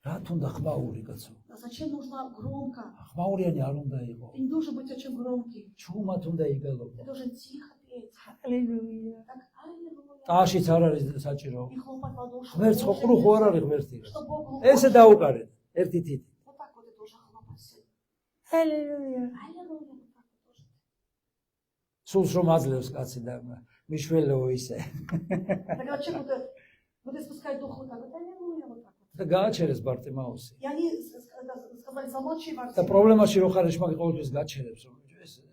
რა თუნდა ხმაური კაცო? А зачем нужно громко? ხმაურიანი არ უნდა იყო. Ты не должен быть очень громкий. ჩუმად უნდა იგელო. Ты должен тихо петь. ჰალელუია. Так, аллилуйя. ტაშიც არ არის საჭირო. И хлопать в ладоши. ღმერთს ხო ყრუ ხო არ არის ღმერთი. Что Богу ესე დაუყარეთ. ერთი თითი. вот так вот это уже хлопать. ჰალელუია. Аллилуйя. Вот так вот тоже. სულს რომ აძლევს кацი და მიშველეო ისე. Когда человек вот испускает дух вот так вот, аллилуйя, вот так вот. და გააჩერეს ბარტიმაუსი. И они сказали, замолчи, და Бартимей. პრობლემაში რო ხარ ეშმაკი ყოველთვის გაჩერებს, რომ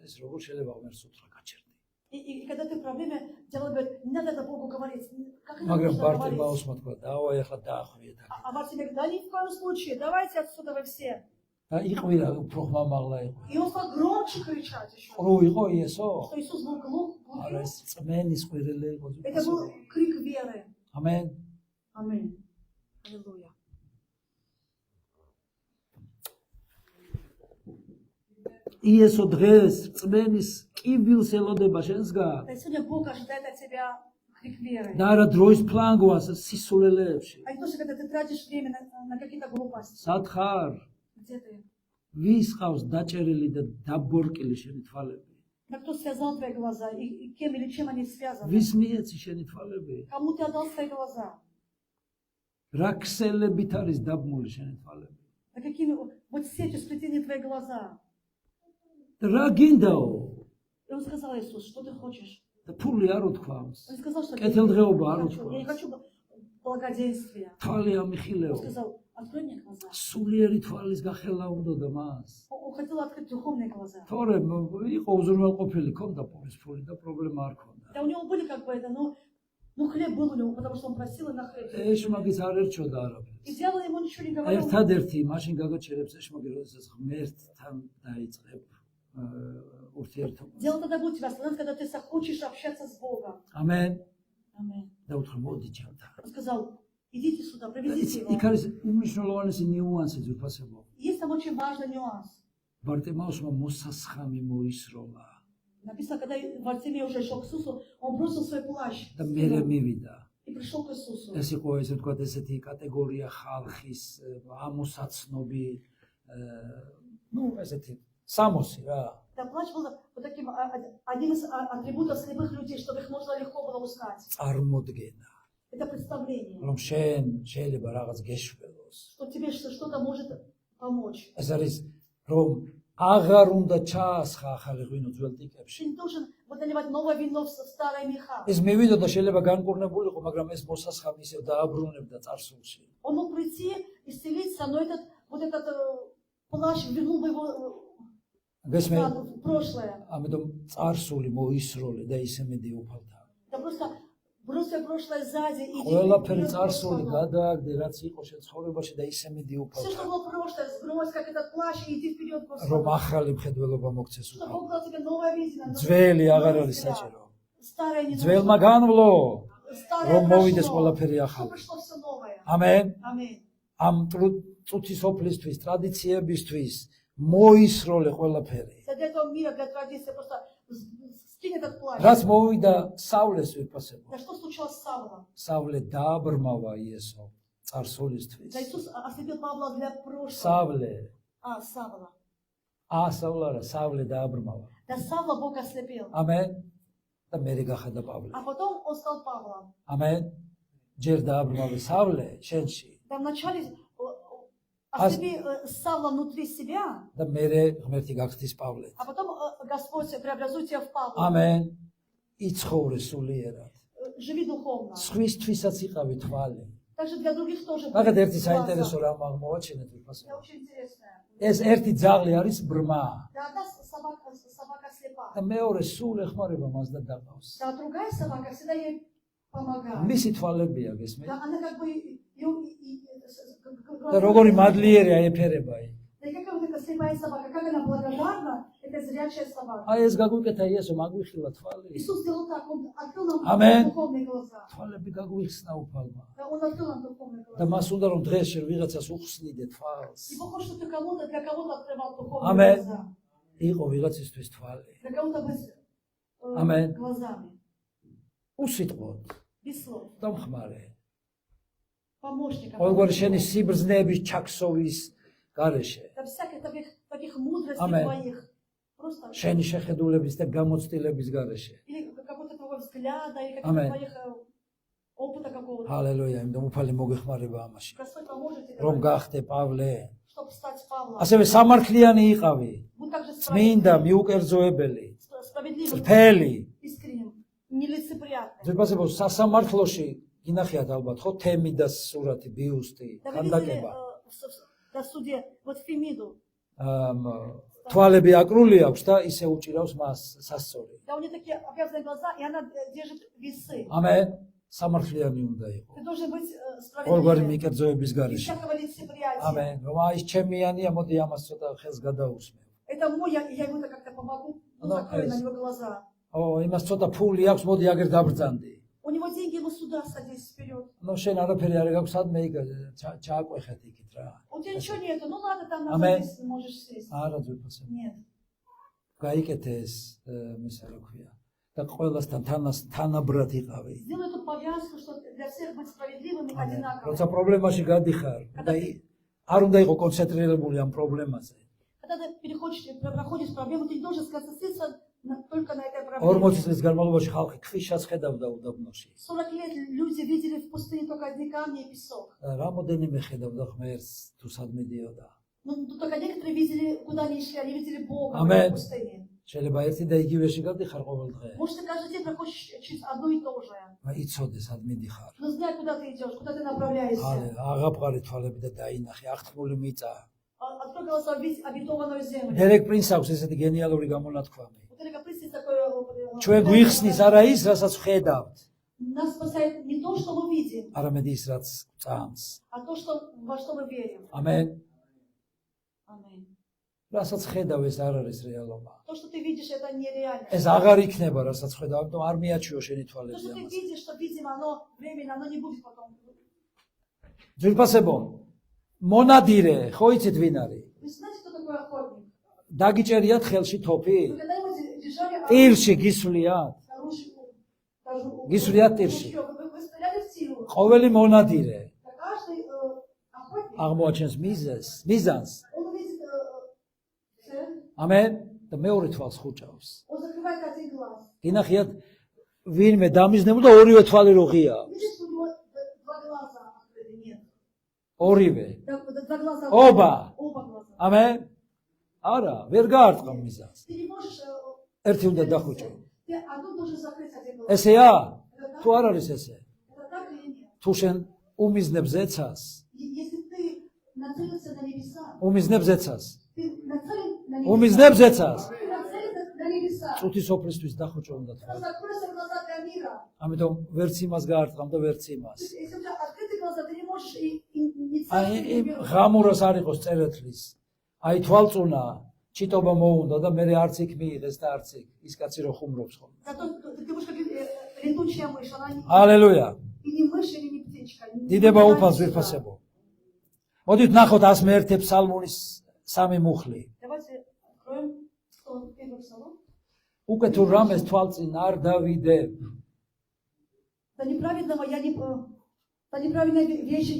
ეს როგორ შეიძლება ღმერთს უთხრა გაჩერდი. И когда ты в проблеме, дьявол говорит, не надо это Богу говорить. Как это მაგრამ нужно говорить? ბარტიმაუსმა თქვა, დავაი ახლა დაახვიეთ. А Бартимей говорит, да ни в коем случае, давайте отсюда вы все. და იყვირა უფრო ხმამაღლა იყო. И он стал громче кричать еще. ყრუ იყო იესო? Что Иисус был глух. არა, ეს წმენის ყვირილი იყო. Это был крик веры. ამენ. Аминь. Аллилуйя. იესო დღეს წმენის კიბილს ელოდება შენსგან. Сегодня Бог ожидает от тебя крик веры. და არა დროის ფლანგვას სისულელეებში. А не то, что когда ты тратишь время на какие-то глупости. სად ხარ? Где ты? ვის ყავს დაჭერილი და დაბორკილი შენი თვალები? На кто связал твои глаза и кем или чем они связаны? ვის მიეცი შენი თვალები? Кому ты отдал свои глаза? რა ქსელებით არის დაბმული შენი თვალები? Да какими вот сетью сплетены твои глаза? და რა გინდაო? И он сказал: Иисус, что ты хочешь? და ფული არ უთქვამს. Он сказал, что კეთილდღეობა არ я не უთქვამს. хочу благоденствия. თვალი Он ამიხილეო. сказал: открой мне глаза. სულიერი თვალის გახელა უნდა მას. Он хотел открыть духовные глаза. თორე იყო უზრუნველყოფილი, ქონდა პურის ფული და პრობლემა არ ქონდა. Да у него были как бы это, ну хлеб был у него, потому что он просил и на хлеб. ეშმაგის არ ერჩოდა არაფერს. И дьявол ему ничего не говорил. ერთადერთი მაშინ გაგაჩერებს ეშმაგი, როდესაც ღმერთთან დაიწყებ ურთიერთობა. Дело тогда будет у тебя становится, когда ты захочешь общаться с Богом. ამენ. Аминь. და უთხრა მოდი ჩემთან. Он сказал: идите сюда, приведите его. იქ არის უმნიშვნელოვანესი ნიუანსი ძვირფასებო. Есть там очень важный нюанс. ბარტიმაუსმა მოსასხამი მოისროლა Написано, когда Вартимей уже шел к Иисусу, он бросил свой плащ და მერე მივიდა. и пришел к Иисусу. ეს იყო ესე ვთქვათ ესეთი კატეგორია ხალხის ამოსაცნობი ესეთი სამოსი რა. Да, плащ был вот таким один из атрибутов слепых людей, чтобы их можно легко было узнать. წარმოდგენა Это представление, რომ შენ შეიძლება რაღაც გეშველოს. что тебе что-то может помочь. ეს არის რომ აღარ უნდა ჩაასხა ახალი ღვინო ძველ ტიკებში. Ты не должен вот наливать новое вино в старое меха. ეს მივიდოდა შეიძლება განკურნებულიყო, მაგრამ ეს მოსასხამი ისევ დააბრუნებდა წარსულში. Он мог прийти, исцелиться, но этот плащ вернул бы его გესმენთ? в прошлое. ამიტომ წარსული моისროლე და ისე მედი უფალდა. Да просто бросай прошлое сзади и ყველაფერი წარსული გადააგდე, რაც იყო შენ ცხოვრებაში და ისე მედი все, უფალდა. что было прошлое, сбрось как этот плащ и иди вперед, რომ Господи. ახალი მხედველობა მოგცეს Чтобы უფალდა. Бог дал тебе новое видение. ძველი აღარ новые არის взгляды. საჭირო. Старое не ძველმა нужно. განვლო, Старое რომ მოვიდეს прошло. ყველაფერი Что ახალი. пришло все новое. ამენ. Аминь. ამ წუთის ოფლისთვის, ტრადიციებისთვის მოისროლე ყველაფერი. Для этого мира, для традиции, просто скинь этот плащ. რაც მოვიდა სავლეს ვიფასებო. Да что случилось с Савлом? სავლე დააბრმავა იესო Да წარსულისთვის. Иисус ослепил Павла для прошлого. სავლე, Савла. სავლარა, სავლე დააბრმავა. Да Савла Бог ослепил. ამენ. და მე გახადა პავლე. А потом он стал Павлом. ამენ. ჯერ დააბრმავა სავლე შენში Да вначале ослепи Савла внутри себя, და მე ღმერთი გახდის პავლე. а потом Господь преобразует тебя в Павла. ამენ. იცხოვრე სულიერად. Живи духовно. სხვისთვისაც იყავი თვალი. Также для других тоже. მაგათ ერთი глаза. საინტერესო რამ აღმოვაჩინეთ ვიფასე. Это очень интересно. ეს ერთი ძაღლი არის ბრმა Да, одна собака слепа. და მეორე სულ ეხმარება მას და დაგავს. Да, другая собака всегда ей помогает. მისი თვალებია გესმე? Да, она как бы და როგორი მადლიერია ეფერება. Да, и как вот эта слепая собака, как она благодарна, это зрячая собака. აი ეს გაგვიკეთა იესო მაგვიხილა თვალი. Иисус сделал так, он открыл нам Amen. духовные глаза. თვალები გაგვიხსნა უფალმა. Да, он открыл нам духовные და глаза. მას უნდა რომ დღეს შენ ვიღაცას უხსნიდე თვალს. И Бог хочет, чтобы ты для кого-то открывал духовные Amen. глаза. იყო ვიღაცისთვის თვალი. Для кого-то быть Amen. глазами. უსიტყვოდ Без слов. და მხმარე. Помощником. ყოველგვარი შენი სიბრძნეების ჩაქსოვის გარეშე. Да, всяких таких мудростей Amen. твоих. Просто. შენი შეხედულების და გამოცდილების გარეშე. Или какого-то твоего взгляда, или каких-то Amen. твоих опыта какого-то. ჰალელუია, იმდენ უფალი მოგეხმარება ამაში. Господь поможет тебе, რომ გახდე პავლე. чтобы стать Павлом. ასევე სამართლიანი იყავი. Будь также წმინდა, მიუკერძოებელი, справедливым, წრფელი. искренним, нелицеприятным. ზოგადად სასამართლოში გინახიათ ალბათ ხო თემი და სურათი, ბიუსტი, Да, вы видели ხანდაკება. на суде вот Фемиду. თვალები აკრული აქვს და ისე უჭირავს მას სასწორი. Да, у нее такие обвязанные глаза, и она держит весы. ამენ სამართლიანი უნდა იყო. Ты должен быть ყოველგვარი справедливым. მიკერძოების Без გარეშე. всякого лицеприятия. ამენ. რომ აი ეს ჩემიანია, მოდი ამას ცოტა ხელს გადაусმევ. Это мой, я ему как-то помогу. Ну, Ну, закрою на есть. него глаза. ო, იმას ცოტა ფული აქვს, მოდი აგერ დაბრძანდი. У него деньги, ему сюда садись вперед. ნუ შენ არაფერი არ გაქვს, სადმე იქ ჩააკვეხეთ იქით რა. У тебя ничего нету, ну ладно, там Amen. садись, можешь сесть. არა ძვირფასე. Нет. გაიკეთე ეს მისა რა ქვია. და ყველასთან თანაბრად იყავი. Сделай эту повязку, что для всех быть справедливыми, одинаковыми. როცა პრობლემაში გადიხარ და არ უნდა იყო კონცენტრირებული ამ პრობლემაზე. Когда Когда ты проходишь проблему, ты не должен сконцентрироваться только на этой 40 проблеме. წლის განმავლობაში ხალხი ქვიშას ხედავდა უდაბნოში. 40 лет люди видели в пустыне только одни камни и песок. რამოდენიმე ხედავდა ღმერთს თუ სად მიდიოდა. Но только некоторые видели, куда они шли, они видели Бога в Amen. этой пустыне. შეიძლება ერთი და იგივეში გავდიხარ ყოველ დღე. Может, ты каждый день проходишь через одно и то же. იცოდე სად მიდიხარ. Но знай, куда ты идешь, куда ты направляешься. აღაფყარი თვალები და დაინახე აღთქმული მიწა. Открой глаза, увидеть обетованную землю. დერეკ პრინს აქვს ესეთი гениალური გამონათქვამი. Вот это каприз есть такое. ჩვენ გვიხსნის არა ის, რასაც ვხედავთ, Нас спасает не то, что мы видим, არამედ ის, რაც წამს. а то, во что мы верим. ამენ. Аминь. რასაც ხედავ ეს არ არის რეალობა. То, что ты видишь, это нереально. ეს აღარ იქნება, რასაც ხედავ, ამიტომ არ მიაჩვიო შენი То, თვალები что ты ამას. видишь, что видимо, оно временно, оно не будет потом. ძვირფასებო, მონადირე, ხო იცით ვინ არის? Вы знаете, кто такой охотник? დაგიჭერიათ ხელში თოფი? Вы когда-нибудь держали ტირში გისვლიათ? Гисулиат тирши. Вы стреляли в тиру. ყოველი მონადირე Каждый охотник, აღმოაჩენს მიზანს. он видит цель, ამენ და მეორე თვალს ხუჭავს. он закрывает один глаз. გინახიათ ვინმე დამიზნებულ და ორივე თვალი რო ღია. Видишь, что у него два глаза открыты? Нет. ორივე. Два глаза. Оба. Оба глаза. ამენ არა ვერ გაარტყამ მიზანს. Ты не можешь... ერთი უნდა დახუჭო. Ты одну должен закрыть один глаз. ესეა? თუ არ არის ესე? Это так или нет? თუ შენ უმიზნებ ზეცას, Если ты нацелился на небеса, უმიზნებ ზეცას, ты нацелен на უმიზნებ небеса, ზეცას, ты нацелен на небеса, წუთი სოფლისთვის დახუჭო უნდა то თქვა. закройся глаза для мира. ამიტომ ვერც იმას გაარტყამ და ვერც იმას. Если у тебя открыты глаза, ты не можешь и не აი царствовать იმ миру. ღამურას არ იყოს წერეთლის. აი თვალწუნა ჩიტობა მოუნდა და მე არც იქ მიიღეს და არც იქ. ის კაცი რო ხუმრობს ხოლმე. Зато ты будешь как летучая мышь, она ჰალელუია. и не мышь, или не птичка. დიდება უფალს ვირფასებო. მოდით ნახოთ 101 ფსალმუნის 3 მუხლი. Давайте откроем 101 псалом. უკვე თუ რამეს თვალწინ არ დავიდებ. Да неправедного я не... Да неправильной вещи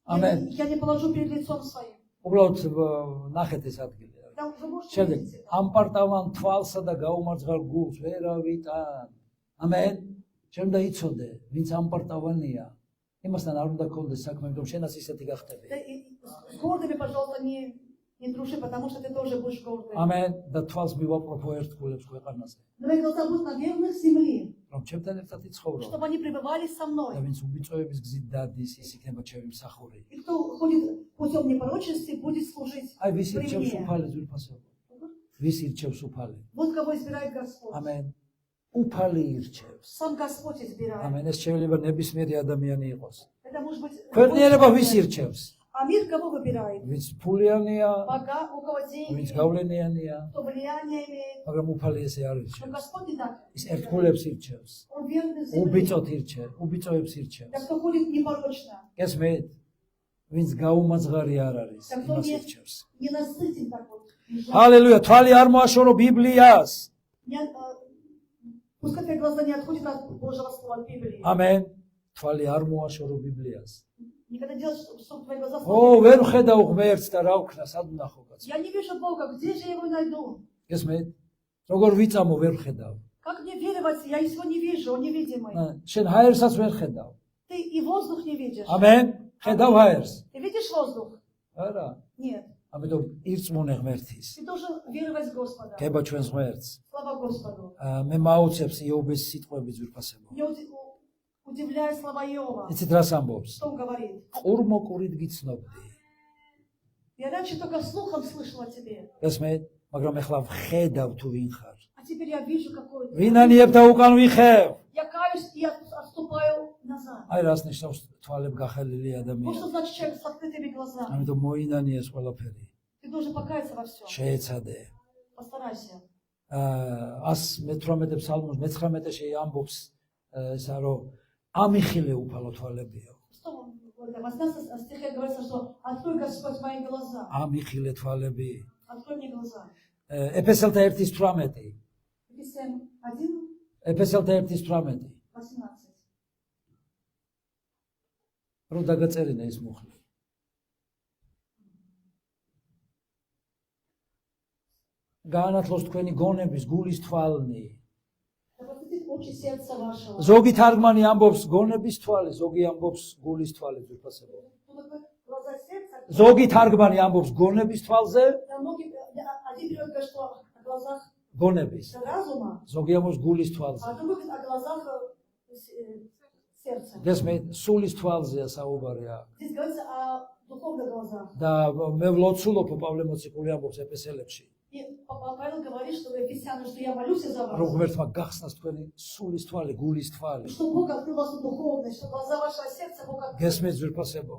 Амен. я не положу перед лицом своим. უბრალოდ ნახეთ ეს ადგილი. Да, вы можете შემდეგ видеть это. ამპარტავან თვალსა და გაუმარცხარ გულს ვერავიტან. ამენ. შენ და იცოდე, ვინც ამპარტავანია, იმასთან არ უნდა გქონდეს საქმე, რომ შენაც ისეთი გახდები. Да, и с гордыми, пожалуйста, не дружи, потому что ты тоже будешь гордый. ამენ და თვალს მივაპროფო ერთგულებს ქვეყანაზე, Твои глаза будут на верных земли, რომ ჩემთან ერთად იცხოვრო. чтобы они пребывали со და мной. ვინც უბიწოების გზით დადის, ის იქნება ჩემი მსახური. И кто ходит путем непорочности, будет служить აი ვის при ირჩევს мне. უფალი ძვირფასებო. ვის ირჩევს უფალი? Вот кого избирает Господь. ამენ. უფალი ირჩევს. Сам Господь избирает. ამენ. ეს შეიძლება ნებისმიერი ადამიანი იყოს. Это может быть... ქვეყნიერება любой ვის человек. ირჩევს? А мир кого выбирает? ვინც ფულიანია, У кого ვინც деньги, გავლენიანია, кто влияние имеет. მაგრამ უფალი ესე არ Но ირჩევს. Господь не так. ის ერთგულებს ირჩევს. Он верный в земле. უბიწოთ ირჩევს, უბიწოებს ირჩევს. Так кто ходит непорочно. გესმით? ვინც გაუმაძღარი არ არის, Так кто იმას не, ირჩევს. не насытен так вот. ჰალელუია, თვალი არ მოაშორო ბიბლიას. Пускай твои глаза не отходят от Божьего Слова, от Библии. ამენ. თვალი არ მოაშოро ბიბლიას. Никогда делать, чтобы твои глаза ო, смотрели. ვერ ხედავ ღმერთს და რა ვქნა, სად ვნახო კაცო. Я не вижу Бога, где же я его найду? გესმით? როგორ ვიწამო ვერ ხედავ. Как мне веровать? Я его не вижу, он невидимый. შენ ჰაერსაც ვერ ხედავ. Ты и воздух не видишь. ამენ. ხედავ ჰაერს. Ты видишь воздух? არა. Нет. ამიტომ ირწმუნე ღმერთის. Ты должен веровать в Господа. გება ჩვენს ღმერთს. Слава Господу. მე მაუცებს იობეს სიტყვები ძვირფასებო. Меня удивляет слова Иова. იცით რას ამბობს? Что он говорит? ყურმოყურით გიცნობდი. Я раньше только слухом слышала о тебе. გესმით? მაგრამ ეხლა ვხედავ თუ ვინ ხარ. А теперь я вижу, какой ты. ვინანიებ და უკან ვიხევ. Я каюсь и отступаю назад. აი რას ნიშნავს თვალებ გახელილი Вот что ადამიანი. значит человек с открытыми глазами. ამიტომ მოინანიეს ყველაფერი. Ты должен покаяться во всем. შეეცადე. Постарайся. 118 ფსალმოს 19-ში ამბობს ესა რომ ამიხილე უფალო თვალებიო. Что он говорит? В 18 стихе говорится, что открой, Господь, мои глаза. ამიხილე თვალები. Открой мне глаза. ეფესელთა 1:18. Ефесянам 1, ეფესელთა 1:18. 18. რო დაგაწერინა ეს მუხლი. გაანათლოს თქვენი გონების გულის თვალნი. Да посветит очи сердца вашего. ზოგი თარგმანი ამბობს გონების თვალი, ზოგი ამბობს гуლის თვალი ძვირფასებო. Что такое глаза сердца? ზოგი თარგმანი ამბობს გონების თვალზე, Да, многие, один перевод говорит, что о глазах გონების. разума, ზოგი ამბობს гуლის თვალზე. а другой говорит о глазах сердца. გესმით, სულის თვალზეა საუბარი აქ. Здесь говорится о духовных глазах. და მე ვლოცულობ პავლე მოციქული ამბობს ეფესელებში. И Павел говорит, что в Ефесянам, что я молюсь за вас, რომ ღმერთმა გახსნას თქვენი სულის თვალი, гуლის თვალი. что Бог открыл вашу духовность, что глаза вашего сердца Бог открыл. გესმით ძვირფასებო.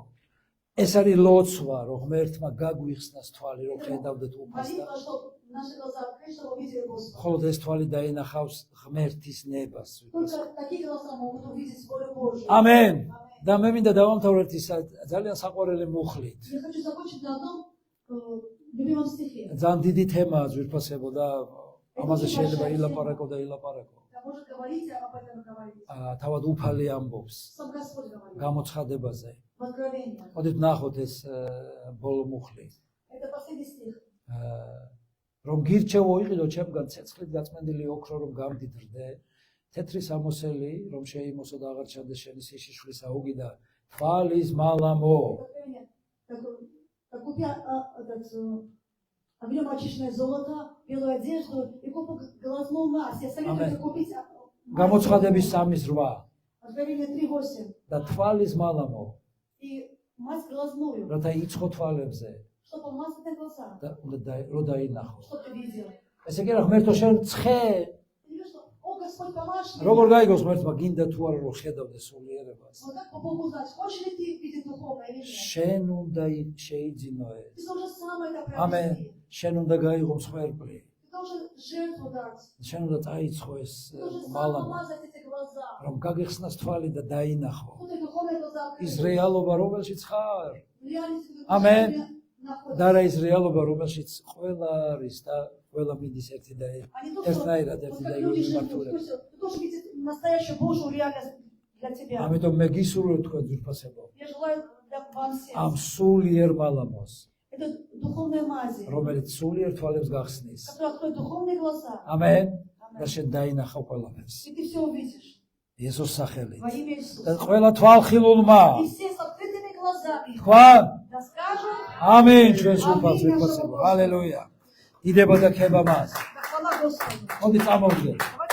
ეს არის ლოცვა, რომ ღმერთმა გაგვიხსნას თვალი, რომ ხედავდეთ უფასს და Молитва, что наши глаза открыты, чтобы увидели Господа. ხოლოდ ეს თვალი დაინახავს ღმერთის ნებას. Только такие глаза могут увидеть волю Божью. ამენ. და მე მინდა დავამთავროთ ის ძალიან საყვარელი მუხლით. Я хочу закончить на одном любимом стихе. ძალიან დიდი თემაა ძვირფასებო და ამაზე შეიძლება ილაპარაკო და ილაპარაკო. Да, может говорить об этом говорить. თავად უფალი ამბობს Сам Господь говорит. გამოცხადებაზე. В Откровении. მოდით ნახოთ ეს ბოლო მუხლი. Это последний стих. რომ გირჩევო იყიდო ჩემგან ცეცხლით გაწმენდილი ოქრო რომ გამდიდრდე, თეთრი სამოსელი რომ შეიმოსო და აღარ ჩანდეს შენი სიშიშვლის აუგი და თვალის მალამო. Откровение. Как купя огнем очищенное золото, белую одежду и купу глазную мазь. Я советую купить გამოცხადების 3:8 Откровение 3:8. და თვალის მალამო, И мазь глазную, რათა იცხო თვალებზე чтобы помазать на глаза. და უნდა რო დაინახო. Что ты видел? ესე იგი რა ღმერთო შენ ცხე, Ты видишь, что, о, Господь, помажь мне. როგორ გაიგოს ღმერთმა გინდა თუ არა რომ ხედავდე სულიერებას. Вот как по Богу узнать, хочешь ли ты видеть духовное или нет? შენ უნდა შეიძინო ეს. Ты должен сам это ამენ. приобрести. შენ უნდა გაიღო მსხვერპლი. Ты должен жертву дать. შენ უნდა წაიცხო ეს Ты должен сам მალამო, помазать эти глаза. რომ გაგიხსნას თვალი და დაინახო. Вот эти духовные глаза ის открыты. რეალობა რომელშიც ხარ. Реальность, в Amen. которой ты находишься. და რა ის რეალობა რომელშიც ყველა არის და ყველა მიდის ერთი და А не то, что ერთნაირად вот ერთი как და люди იგივე живут. მიმართულებით. Ты должен видеть настоящую Божью реальность для тебя. ამიტომ მე გისურვებ თქვენ ძვირფასებო. Я желаю вам ამ всем სულიერ მალამოს, это духовная мази, რომელიც სულიერ თვალებს გახსნის. которая откроет духовные глаза. ამენ. და Амен. შენ დაინახავ ყველაფერს. И ты все увидишь იესოს სახელით. во имя და Иисуса. ყველა თვალხილულმა И все с открытыми глазами თქვა да скажут ამენ ჩვენს Amen. უფალს ვიფასებო. ჰალელუია. დიდება და ქება მას. да хвала Господу. მოდი წამოვიდეთ. Давайте